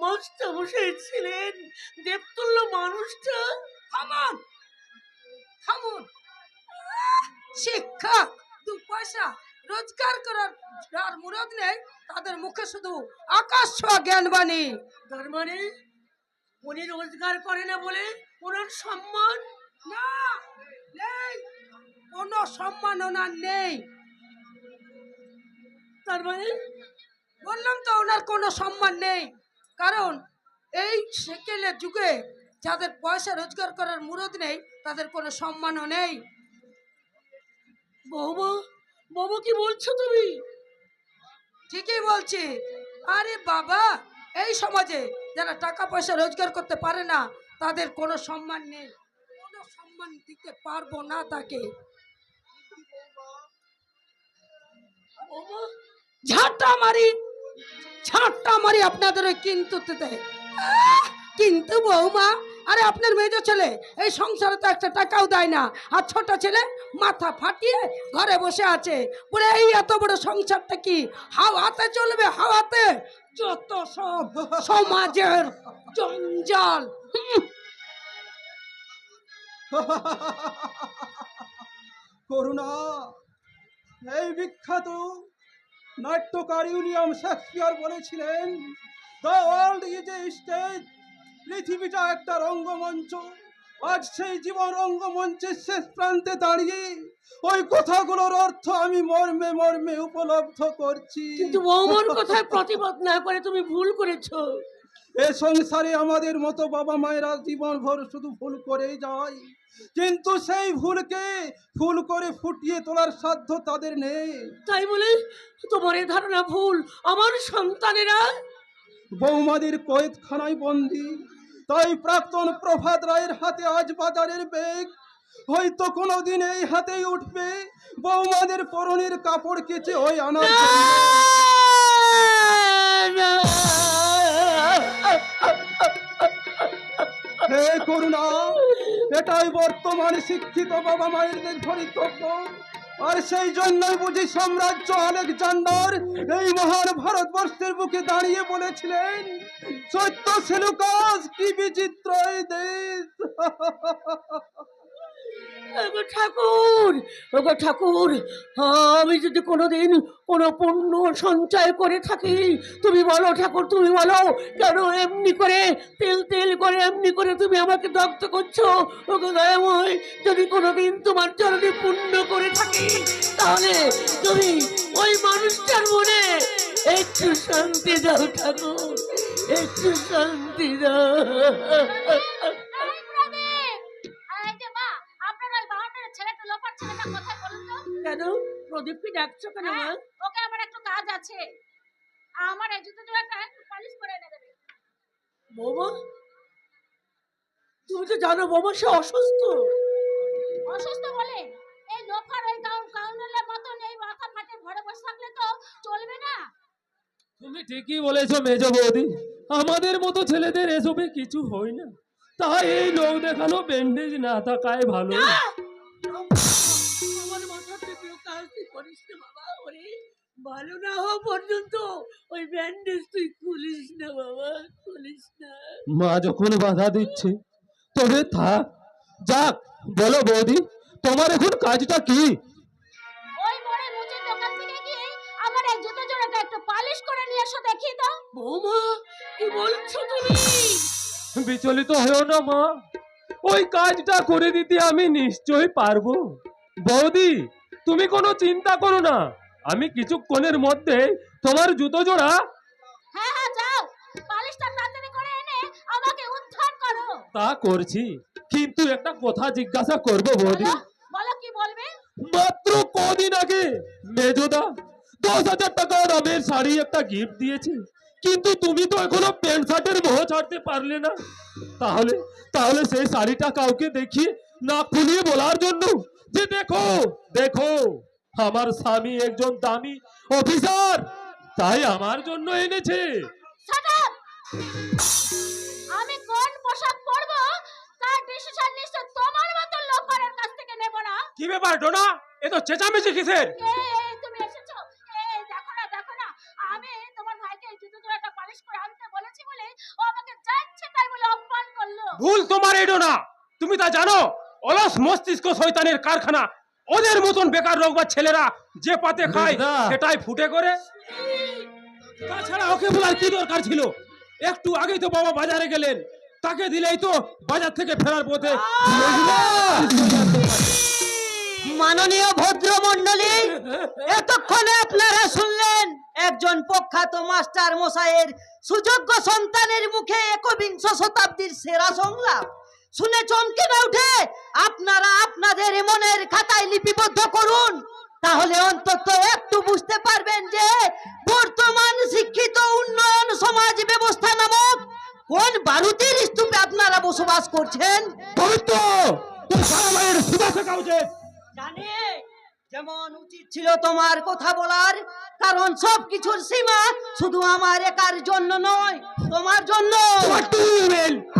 মাস্টার বসে ছিলেন, দেবতুল্য মানুষটা। থামুন থামুন। শিক্ষা দু পয়সা রোজগার করার যার মুরাদ নেই তাদের মুখে শুধু আকাশ ছোঁয়া জ্ঞান বাণী। তার মানে উনি রোজগার করে না বলে ওনার সম্মান না, নেই, কোনো সম্মাননা নেই। তার মানে বললাম তো ওনার কোনো সম্মান নেই, কারণ এই সেকেলের যুগে যাদের পয়সা রোজগার করার মুরদ নেই তাদের কোনো সম্মানও নেই। বৌমা, বৌমা কি বলছো তুমি? ঠিকই বলছি। আরে বাবা, এই সমাজে যারা টাকা পয়সা রোজগার করতে পারে না তাদের কোনো সম্মান নেই, কোনো সম্মান দিতে পারবো না তাকে। বৌমা, ঝাঁটা মারি আপনাদের ওই কিন্তুতে। কিন্তু বৌমা, আরে আপনার মেজ ছেলে এই সংসারে তো একটা টাকাও দেয় না, আর ছোট ছেলে মাথা ফাটিয়ে ঘরে বসে আছে বলে এই এত বড় সংসারটা কি হাওয়াতে চলবে? হাওয়াতে যত সব সমাজের জঞ্জাল। করুণা, এই বিখ্যাত নাট্যকার উইলিয়াম শেক্সপিয়ার বলেছিলেন, the world is a stage, পৃথিবীটা একটা রঙ্গমঞ্চ। আজ সেই জীবন রঙ্গমঞ্চের শেষ প্রান্তে দাঁড়িয়ে ওই কথাগুলোর অর্থ আমি মর্মে মর্মে উপলব্ধ করছি। কিন্তু বৌমার কথায় প্রতিবাদ না করে তুমি ভুল করেছো। এ সংসারে আমাদের মতো বাবা মায়েরা জীবন ভর শুধু ভুল করেই যায়, কিন্তু সেই ভুলকে ফুল করে ফুটিয়ে তোলার সাধ্য তাদের নেই। তাই বলে তোমার এই ধারণা ভুল। আমার সন্তানেরা বৌমাদের কয়েদখানায় বন্দি, তাই প্রাক্তন প্রভাত রায়ের হাতে আজ বাজারের বেগ, হয়তো কোনোদিন এই হাতেই উঠবে বৌমাদের পরনের কাপড় কেচে ওই আনার হে করুণা, এটাই বর্তমান শিক্ষিত বাবা মায়েদের ধরিতব্য। আর সেই জন্যই বুঝি সাম্রাজ্য আলেকজান্ডার এই মহান ভারতবর্ষের বুকে দাঁড়িয়ে বলেছিলেন, সত্য সেলুকাস কি বিচিত্র এই দেশ। ওগো ঠাকুর, ওগো ঠাকুর, আমি যদি কোনোদিন কোনো পুণ্য সঞ্চয় করে থাকি, তুমি বলো ঠাকুর, তুমি বলো কেন এমনি করে তেল তেল করে এমনি করে তুমি আমাকে দগ্ধ করছো? ওগো দয়াময়, যদি কোনোদিন তোমার চরণে পুণ্য করে থাকি তাহলে তুমি ওই মানুষটার মনে একটু শান্তি দাও ঠাকুর, একটু শান্তি দাও। কেন প্রদীপকে ডাকছো কেন মা? ওকে আমার একটু কাজ আছে, আমার এই জুতো জোড়াটা একটু পলিশ করে এনে দেবে। বৌমা, তুমি তো জানো বৌমা সে অসুস্থ। অসুস্থ বলে এই লোফার এই কাউন্টারের মতন এই মাথা ফাটে ঘরে বসে থাকলে তো চলবে না। তুমি ঠিকই বলেছো মেজ বৌদি, আমাদের মতো ছেলেদের এসবে কিছু হয় না, তাই এই লোক দেখানো ব্যান্ডেজ না থাকায় ভালো। আমার মাথাতে কেউ কাজ করিস না বাবা, ওরে ভালো না হওয়া পর্যন্ত ওই ব্যান্ডেজ তুই খুলিস না বাবা, খুলিস না। মা যখন বাধা দিচ্ছে তবে থাক। যাক, বলো বৌদি, তোমার এখন কাজটা কি? ওই বড় মুচির দোকান থেকে গিয়ে আমার এই জুতো জোড়াটা একটু পলিশ করে নিয়ে এসো দেখি তো। বৌমা, কি বলছো তুমি? বিচলিত হও না মা, ওই কাজটা করে দিতে আমি নিশ্চয়ই পারবো। বৌদি, তুমি কোনো চিন্তা করো না, আমি কিছুক্ষণের মধ্যে তোমার জুতো জোড়া। হ্যাঁ হ্যাঁ, যাও পলিশটা তাড়াতাড়ি করে এনে আমাকে উদ্ধার করো। তা করছি, কিন্তু কিন্তু একটা কথা জিজ্ঞাসা করবো বৌদি। বলো কি বলবে? মাত্র কদিন আগে মেজদা 10,000 টাকা দামের শাড়ি একটা গিফট দিয়েছে, কিন্তু তুমি তো এখনো প্যান্ট শার্টের মোহ ছাড়তে পারলে না। তাহলে তাহলে সেই শাড়িটা কাউকে দেখিয়ে না খুলিয়ে বলার জন্য যে দেখো দেখো আমার স্বামী একজন দামি অফিসার, তাই আমার জন্য এনেছে। Shut up! আমি কোন পোশাক পরবো তার ডিসিশন নিশ্চয় তোমার মতো লোফারের কাছ থেকে নেব না। কি ব্যাপার ডোনা, এ তো চেঁচামেচি কিসের? এই তুমি এসেছো, এই দেখো না আমি তোমার ভাইকে জুতো জোড়াটা পালিশ করে আনতে বলেছি বলে ও আমাকে যাচ্ছে তাই বলে অপমান করলো। ভুল তোমার এই ডোনা, তুমি তা জানো অলস মস্তিষ্ক শয়তানের কারখানা। ওদের মতন বেকার রোগবা ছেলেরা যে পাতে খায় দাদা। সেটাই ফুটে করে। তাছাড়া ওকে বলার কি দরকার ছিল? একটু আগেই তো বাবা বাজারে গেলেন, তাকে দিলেই তো বাজার থেকে ফেরার পথে। মাননীয় ভদ্রমণ্ডলী, এতক্ষণে আপনারা শুনলেন একজন প্রখ্যাত মাস্টার মশাইয়ের সুযোগ্য সন্তানের মুখে একবিংশ শতাব্দীর সেরা সংলাপ। শুনে চমকে না উঠে আপনারা আপনাদের মনের খাতায় লিপিবদ্ধ করুন, তাহলে অন্তত একটু বুঝতে পারবেন যে বর্তমান শিক্ষিত উন্নয়ন সমাজ ব্যবস্থা নামক কোন বারুদের স্তূপে আপনারা বসবাস করছেন। পবিত্র তোর সারা মায়ের সুদা শেখা উচিত। জানি যেমন উচিত ছিল তোমার কথা বলার, কারণ সবকিছুর সীমা শুধু আমার একার জন্য নয়, তোমার জন্য।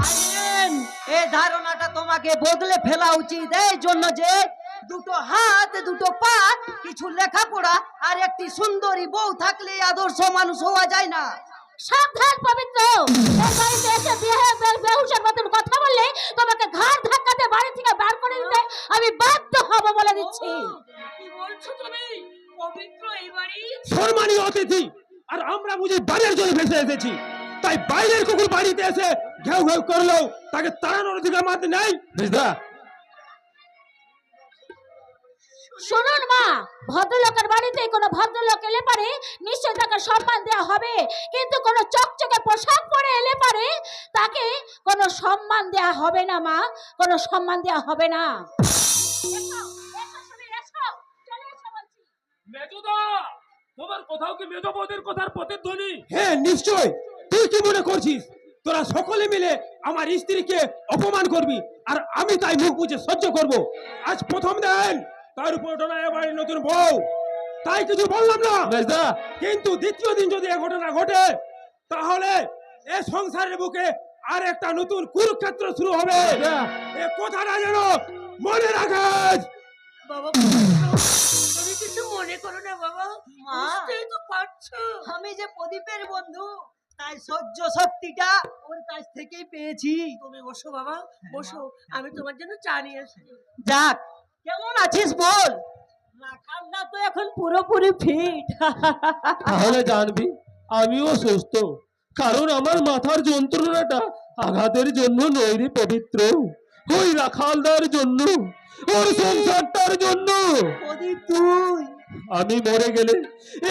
আইন, এই ধারণাটা তোমাকে বদলে ফেলা উচিত, এই জন্য যে দুটো হাত দুটো পা কিছু লেখাপড়া আর একটি সুন্দরী বউ থাকলে আদর্শ মানুষ হওয়া যায় না। সাবধান পবিত্র, এই বাড়িতে এসে বেহুশের মতন কথা বললে তোমাকে ঘাড় ধাক্কাতে বাড়ি থেকে বার করে দিতে আমি বাধ্য হব বলে দিচ্ছি। কি বলছো তুমি? পবিত্র এই বাড়ি সম্মানীয় অতিথি, আর আমরা বুঝি বাড়ির জন্য ভেসে এসেছি, তাই বাইরের কুকুর বাড়িতে এসে ঘেউ ঘেউ করলেও তাকে তাড়ানোর অধিকার মাত্র নেই। বুঝলা? শুনুন মা, ভদ্রলোকের বাড়িতে কোনো ভদ্রলোক এলে পারে নিশ্চয় তাকে সম্মান দেওয়া হবে, কিন্তু কোনো চকচকে পোশাক পরে এলে পারে তাকে কোনো সম্মান দেওয়া হবে না মা, কোনো সম্মান দেওয়া হবে না। মেজদা, তোমার কোথাও কি মেজ বৌদির কথার প্রতিধ্বনি? হ্যাঁ নিশ্চয়। তুই কি মনে করছিস তোরা সকলে মিলে আমার স্ত্রীকে অপমান করবি আর আমি তাই মুখ বুঝে সহ্য করব? আজ প্রথম দিন, তার উপর ডোনা বাড়ির নতুন বউ, তাই কিছু বললাম না। মেজদা, কিন্তু দ্বিতীয় দিন যদি এ ঘটনা ঘটে তাহলে এ সংসারের বুকে আর একটা নতুন কুরুক্ষেত্র শুরু হবে। এ কথাটা যেন মনে রাখিস। বাবা, তুমি কিছু মনে করো না বাবা, বুঝতেই তো পারছো আমি যে প্রদীপের বন্ধু, তাই সহ্য শক্তিটা ওর কাছ থেকেই পেয়েছি। তুমি বসো বাবা, বসো, আমি তোমার জন্য চা নিয়ে আসি। যাক, কেমন আছিস বল? রাখালদা তো এখন পুরোপুরি ফিট। তাহলে জানবি আমিও সুস্থ, কারণ আমার মাথার যন্ত্রণাটা আঘাতের জন্য নয় রে পবিত্র, ওই রাখালদার জন্য, ওর সংসারটার জন্য। প্রদীপ তুই আমি মরে গেলে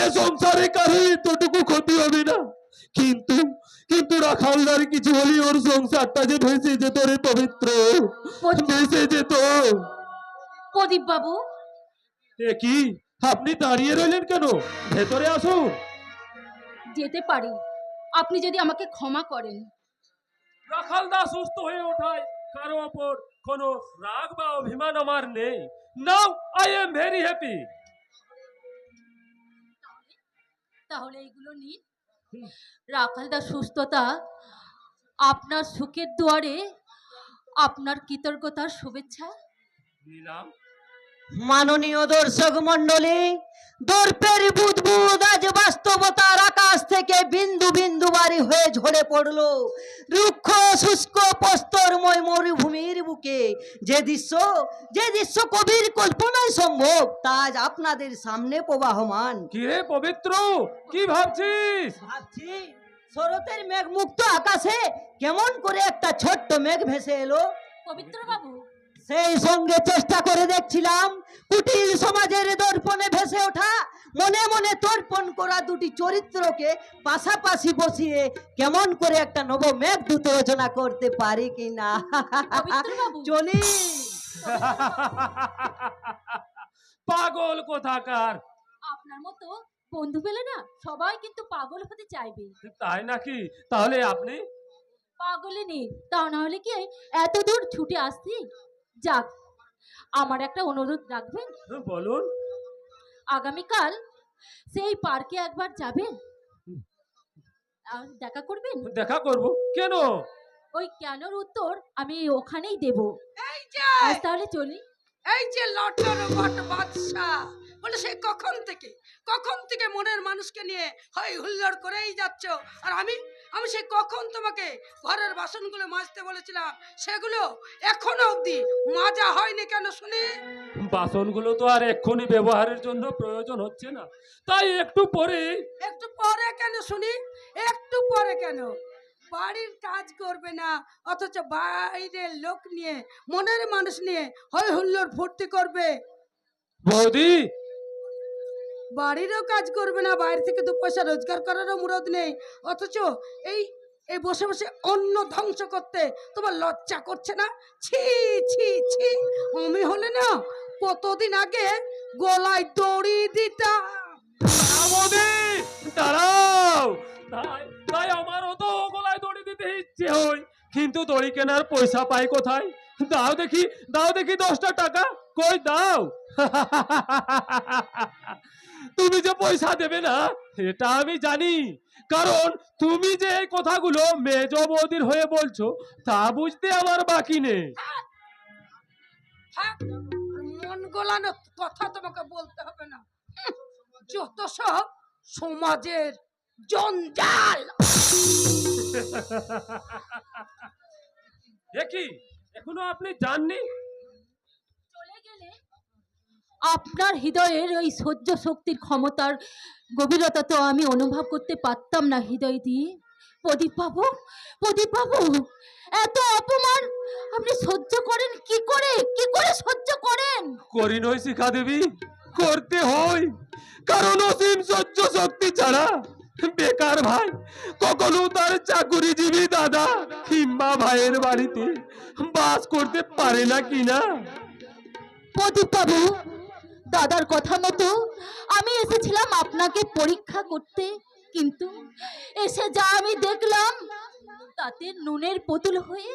এ সংসারে কারো এতটুকু ক্ষতি হবে না, কিন্তু কিন্তু রাখালদার কিছু হলে ওর সংসারটা যে ভেসে যেত রে পবিত্র, ভেসে যেত। প্রদীপ বাবু, এ কি, আপনি দাঁড়িয়ে রইলেন কেন? ভেতরে আসুন। যেতে পারি আপনি যদি আমাকে ক্ষমা করেন। রাখালদা সুস্থ হয়ে ওঠায় কারো ওপর কোনো রাগ বা অভিমান আমার নেই। Now I am very happy. তাহলে এইগুলো নিন। রাখালদার সুস্থতা আপনার সুখের দুয়ারে, আপনার কৃতজ্ঞতার শুভেচ্ছা। নিলাম। মাননীয় দর্শক মন্ডলী, দর্পের বুদবুদ আজ বাস্তবতার আকাশ থেকে বিন্দু বিন্দু বাড়ি হয়ে ঝরে পড়লো রুক্ষ শুষ্ক প্রস্তরময় মরুভূমির বুকে। যে দৃশ্য কবির কল্পনায় সম্ভব, তা আজ আপনাদের সামনে প্রবাহমান। কি রে পবিত্র, কি ভাবছিস? ভাবছি শরতের মেঘমুক্ত আকাশে কেমন করে একটা ছোট্ট মেঘ ভেসে এলো। পবিত্র বাবু, সেই সঙ্গে চেষ্টা করে দেখছিলাম কুটির সমাজের দর্পণে ভেসে ওঠা মনে মনে তর্পণ করা দুটি চরিত্রকে পাশাপাশি বসিয়ে কেমন করে একটা নবমেঘ দূত রচনা করতে পারি কিনা। পবিত্রবাবু। চলি। পাগল কোথাকার। আপনার মতো বন্ধু পেলে না সবাই কিন্তু পাগল হতে চাইবে। তাই নাকি? তাহলে আপনি? পাগলে নেই, তা না হলে কি এত দূর ছুটে আসছি। যাক, আমার একটা অনুরোধ রাখবেন। বলুন। আগামীকাল সেই পার্কে একবার যাবেন আর দেখা করবেন। দেখা করব? কেন? ওই কেনর উত্তর আমি ওখানেই দেব। এই যে আজ তাহলে চলি। এই যে লটর বট বাদশা বলে সেই কখন থেকে মনের মানুষকে নিয়ে হই হুল্লোড় করেই যাচ্ছ। আর আমি সেই কখন তোমাকে ঘরের বাসনগুলো মাজতে বলেছিলাম, সেগুলো এখনো অবধি মাজা হয়নি কেন শুনি? বাসনগুলো তো আর এক্ষুনি ব্যবহারের জন্য প্রয়োজন হচ্ছে না, তাই একটু পরে। একটু পরে কেন শুনি? একটু পরে কেন? বাড়ির কাজ করবে না, অথচ বাইরের লোক নিয়ে মনের মানুষ নিয়ে হই হুল্লোড় ফুর্তি করবে। বৌদি, বাড়িরও কাজ করবে না, বাইরে থেকে দু পয়সা রোজগার করারও মুরদ নেই, অথচ এই এই বসে বসে অন্ন ধ্বংস করতে তোমার লজ্জা করছে না? ছি ছি ছি। আমি হলে না কতদিন আগে গলায় দড়ি দিতাম। বৌদি দাঁড়াও। তাই আমারও তো গলায় দড়ি দিতে ইচ্ছে হয়, কিন্তু দড়ি কেনার পয়সা পাই কোথায়? দাও দেখি 10টা টাকা। কই দাও। তুমি যে পয়সা দেবে না এটা আমি জানি, কারণ তুমি যে এই কথাগুলো মেজ বৌদির হয়ে বলছো তা বুঝতে আমার বাকি নেই। থাক, মন গোলানো কথা তোমাকে বলতে হবে না। যত সব সমাজের জঞ্জাল। কি এখনো আপনি জাননি? চলে গেলে আপনার হৃদয়ের ওই সহ্য শক্তির ক্ষমতার গভীরতা তো আমি অনুভব করতে পারতাম না হৃদয় দিয়ে। প্রদীপ বাবু, এত অপমান আপনি সহ্য করেন কি করে সহ্য করেন? করি নই শিখা দেবী, করতে হয়, কারণ অসীম সহ্য শক্তি ছাড়া বেকার ভাই কখনো তার চাকুরিজীবী দাদা কিংবা ভাইয়ের বাড়িতে বাস করতে পারে না কিনা। প্রদীপ বাবু, দাদার কথা মতো আমি এসেছিলাম আপনাকে পরীক্ষা করতে, কিন্তু এসে যা আমি দেখলাম তাতে নুনের পুতুল হয়ে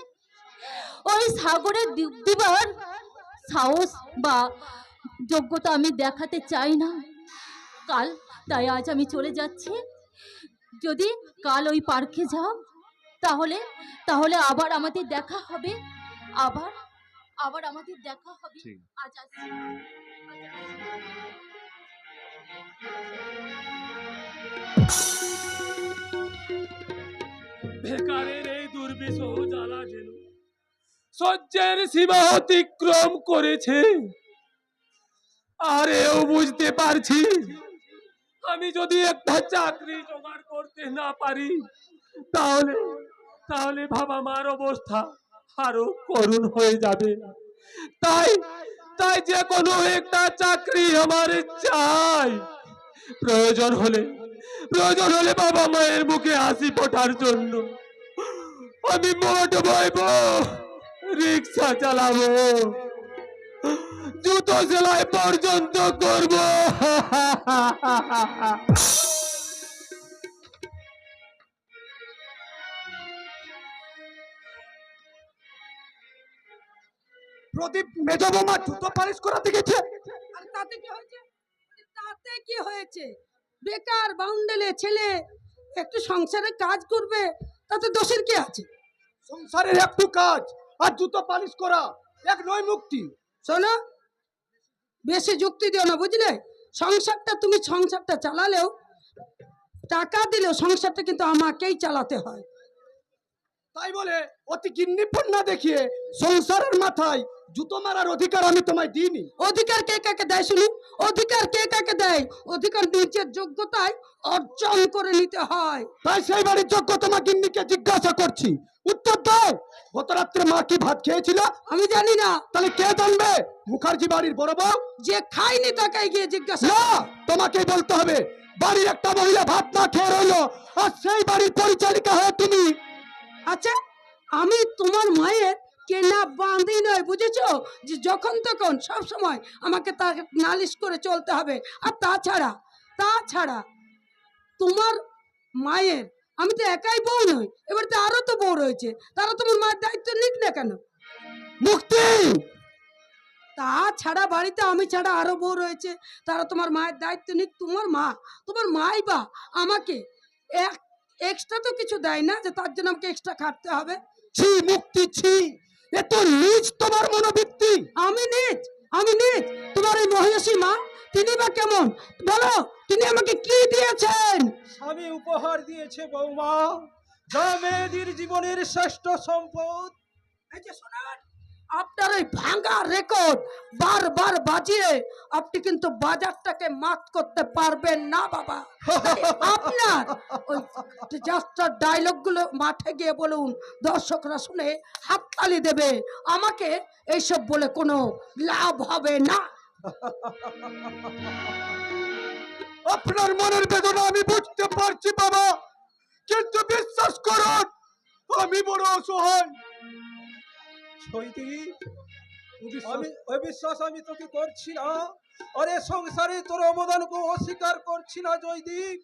ওই সাগরে ডুব দিবার সাহস বা যোগ্যতা আমি দেখাতে চাই না কাল। তাই আজ আমি চলে যাচ্ছি। যদি কাল ওই পার্কে যাও তাহলে আবার আমাদের দেখা হবে। আবার আমাদের দেখা হবে। আজ আসছি। বেকারের এই দুর্বিষহ জ্বালা যেন সহ্যের সীমা অতিক্রম করেছে। আর এও বুঝতে পারছি আমি যদি একটা চাকরি জোগাড় করতে না পারি তাহলে বাবা মার অবস্থা আরো করুণ হয়ে যাবে। তাই যে কোনো একটা চাকরি আমার চাই। প্রয়োজন হলে বাবা মায়ের মুখে হাসি ফোটার জন্য আমি মোট বইব, রিক্সা চালাবো, জুতো সেলাই পর্যন্ত করব। প্রদীপ মেজো বৌমা জুতো পালিশ করাতে গেছে। আর তাতে কি হয়েছে? বেকার বাউন্ডেলে ছেলে একটু সংসারে কাজ করবে, তাতে দোষের কি আছে? সংসারের একটু কাজ আর জুতো পালিশ করা এক নয় মুক্তি। শোনো, বেশি যুক্তি দিও না, বুঝলে? সংসারটা চালালেও, টাকা দিলেও সংসারটা কিন্তু আমাকেই চালাতে হয়। তাই বলে অতি কিন্নিপন না দেখিয়ে সংসারের মাথায় জুতো মারার অধিকার আমি তোমায় দিইনি। অধিকার কে কাকে দেয় শুনি? অধিকার কে কাকে দেয়? অধিকার নিজের যোগ্যতায় অর্জন করে নিতে হয়। তাই সেই বাড়ির যোগ্য তোমার গিন্নিকে জিজ্ঞাসা করছি, উত্তর দাও। গত রাত্রে মা কি ভাত খেয়েছিল? আমি জানি না। তাহলে কে জানবে? মুখার্জি বাড়ির বড় বউ যে খায়নি তাকে গিয়ে জিজ্ঞাসা না, তোমাকেই বলতে হবে। বাড়ির একটা মহিলা ভাত না খেয়ে রইলো, আর সেই বাড়ির পরিচালিকা হয়ে তুমি। আচ্ছা, আমি তোমার মায়ের কেনা বাঁধি নয়, বুঝেছো? যে যখন তখন সব সময় আমাকে তার নালিশ করে চলতে হবে। আর তাছাড়া তোমার মায়ের, আমি তো একাই বউ নই, এবার তো আরো তো বউ রয়েছে, তারা তোমার মায়ের দায়িত্ব নিক না কেন? মুক্তি, তাছাড়া বাড়িতে আমি ছাড়া আরো বউ রয়েছে, তারা তোমার মায়ের দায়িত্ব নিক। তোমার মাই বা আমাকে এক্সট্রা তো কিছু দেয় না যে তার জন্য আমাকে এক্সট্রা খাটতে হবে। ছি মুক্তি, ছি, এ তো নিজ তোমার মনোবৃত্তি। আমি নিজ? তোমার এই মহিষী মা, তিনি বা কেমন বলো? তিনি আমাকে কি দিয়েছেন? স্বামী উপহার দিয়েছে বৌমা, যা মেয়েদের জীবনের শ্রেষ্ঠ সম্পদ। এই যে শোনান, আপনার ওই ভাঙা রেকর্ড বারবার বাজিয়ে আপনি কিন্তু বাজারটাকে মাত করতে পারবেন না বাবা। আপনার ওই যাত্রার ডায়লগ গুলো মাঠে গিয়ে বলুন, দর্শকরা শুনে হাততালি দেবে। আমাকে এইসব বলে কোনো লাভ হবে না। আপনার মনের বেদনা আমি বুঝতে পারছি বাবা, কিন্তু বিশ্বাস করুন আমি বড় অসহায়। সৈদিক, আমি অবিশ্বাস আমি তোকে করছি না, আরে সংসারে তোর অবদানকে অস্বীকার করছি না জয়দীপ।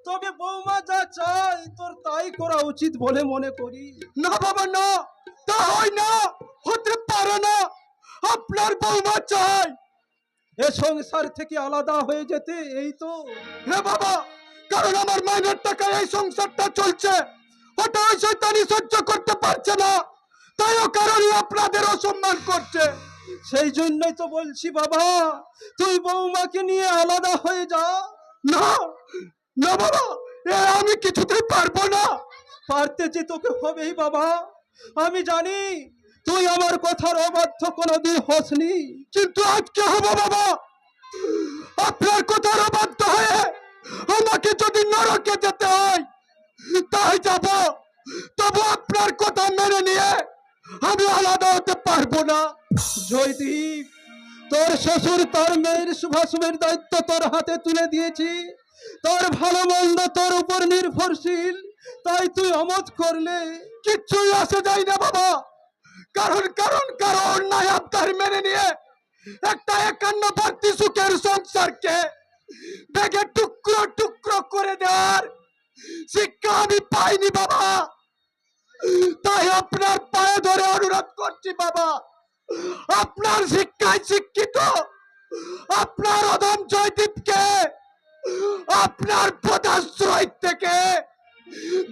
তবে বৌমা যা চাই তোর তাই করা উচিত বলে মনে করি। না বাবা, না, তা হয় না, হতে পারে না। আপনার বৌমা চাই এ সংসার থেকে আলাদা হয়ে যেতে, এই তো। হে বাবা, কারণ আমার মাইনের টাকায় এই সংসারটা চলছে, ওটা ওই শয়তানি সহ্য করতে পারছে না, তাই ও কারণে আপনাদের অসম্মান করছে। সেই জন্যই তো বলছি বাবা, তুই বৌমাকে নিয়ে আলাদা হয়ে যা। না না বাবা, এ আমি কিছুতেই পারবো না। পারতে যে তোকে হবেই বাবা, আমি জানি তুই আমার কথার অবাধ্য কোনোদিন হসনি। কিন্তু আজকে হবো বাবা, আপনার কথার অবাধ্য হয়ে আমাকে যদি নরকে যেতে হয় তাই যাব, তবু আপনার কথা মেনে নিয়ে আমি আলাদা হতে পারবো না। জয়দীপ, তোর শ্বশুর তার মেয়ের শুভাশুভের দায়িত্ব তোর হাতে তুলে দিয়েছি, তোর ভালো মন্দ তোর উপর নির্ভরশীল, তাই তুই অমত করলে কিচ্ছুই আসে যায় না বাবা, কারণ নাই আপনার মেনে নিয়ে একটা 51 সুখের সংসারকে ভেঙে টুকরো টুকরো করে দেওয়ার শিক্ষা আমি পাইনি বাবা। তাই আপনার পায়ে ধরে অনুরোধ করছি বাবা, আপনার শিক্ষায় শিক্ষিত আপনার অদম জয়দীপকে আপনার পদাশ্রয় থেকে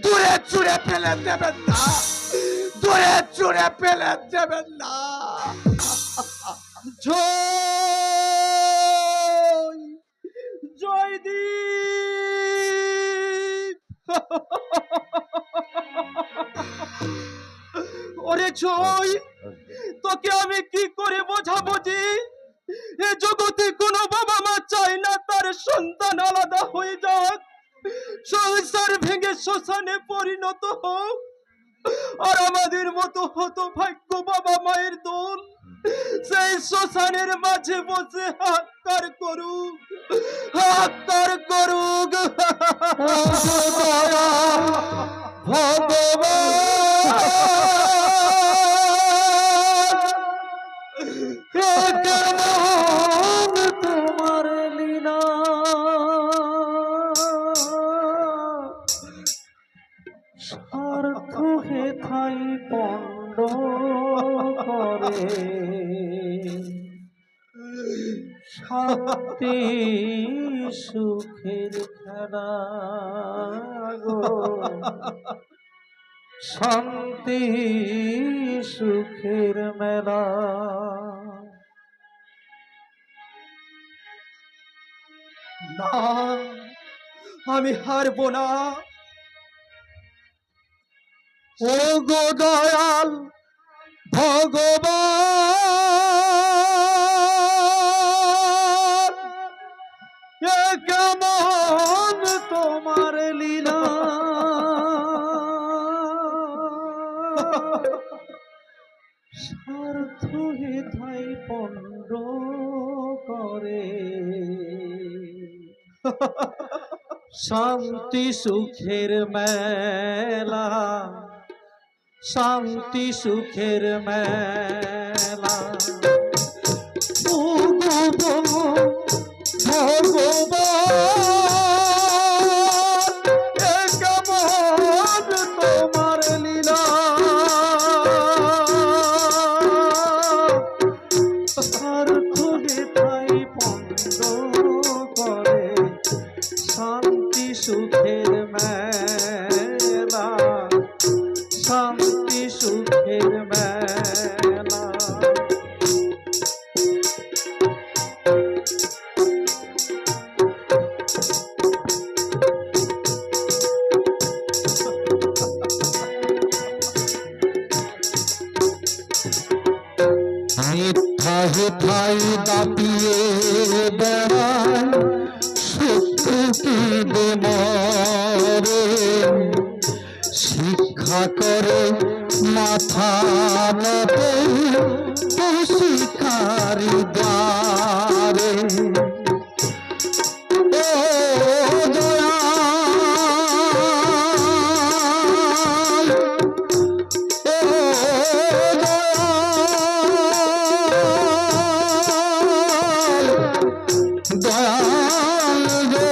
দূরে ছুঁড়ে ফেলে দেবেন না, দূরে ছুঁড়ে ফেলে দেবেন না। জয় জয়দীপ। ওরে জয়, তোকে আমি কি করে বোঝাবো যে এ জগতে কোনো বাবা মা চায় না তার সন্তান আলাদা হয়ে যাক, সংসার ভেঙে শ্মশানে পরিণত হোক, আর আমাদের মতো হতভাগ্য বাবা মায়ের দল সেই শ্মশানের মাঝে বসে হাহাকার করুক, হাহাকার করুক। তোমার লীলা স্বার্থ হেথাই পণ্ড করে, শান্তি সুখের খেলা গো, শান্তি সুখের মেলা। না, আমি হারবো না। ও গো দয়াল ভগবান, এ কেমন তোমার লীলা, স্বার্থ হেথায় পণ্ড করে শান্তি সুখের মেলা, শান্তি সুখের মেলা। ও গো ভগবান, এ কেমন তোমার লীলা, স্বার্থ হেথায় পণ্ড করে শান্তি সুখের মেলা, শান্তি সুখের মেলা। মিথ্যা হেথায় দাপিয়ে বেড়ায় শত্রু কি মরে, শিক্ষা করে মাথা নত শিকারি দ্বারে। ও দয়াল, ও দয়াল, দয়াল গো,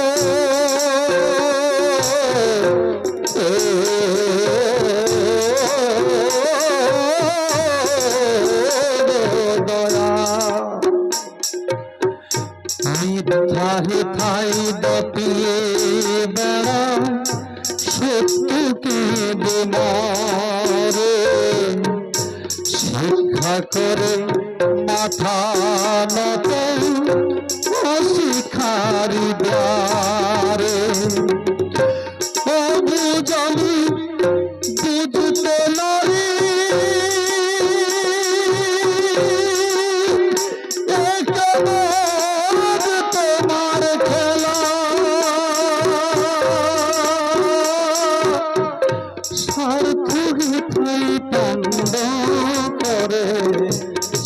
মিথ্যা হেথায় দাপিয়ে বেড়া শত্রুকে মরে, শিক্ষা করে মাথা নত শিখারি দ্বারে। ও বুঝলি বুঝতে নারী, এ কেমন তোমার খেলা, স্বার্থ হেথায় পণ্ড করে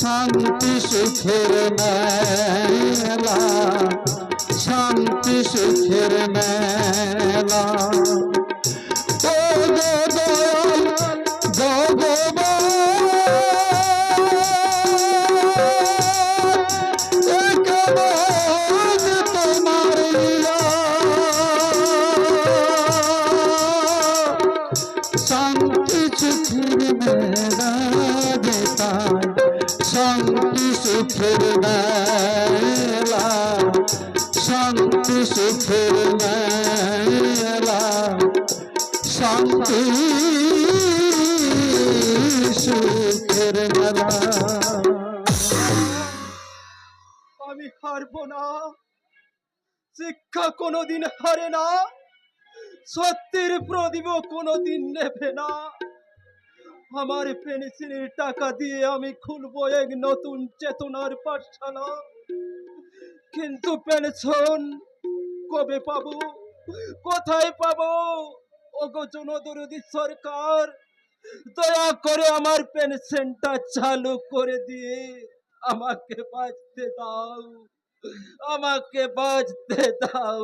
শান্তি সুখের মেলা, শান্তি সুখের মেলা। ও গো দয়াল ভগবান, এ কেমন তোমার লীলা, শান্তি সুখের মেলা যেতায়, শান্তি সুখের মেলা, শান্তি সুখের মেলা, শান্তি সুখের মেলা। আমি হারবো না, শিক্ষা কোনোদিন হারে না, সত্যের প্রদীপ কোনোদিন নেভে না। আমার পেনশনের টাকা দিয়ে আমি খুলবো এক নতুন চেতনার পাঠশালা, কিন্তু পেনশন কবে পাবো, কোথায় পাবো? ওগো জনদরদি সরকার, দয়া করে আমার পেনশনটা চালু করে দিয়ে আমাকে বাঁচতে দাও, আমাকে বাঁচতে দাও।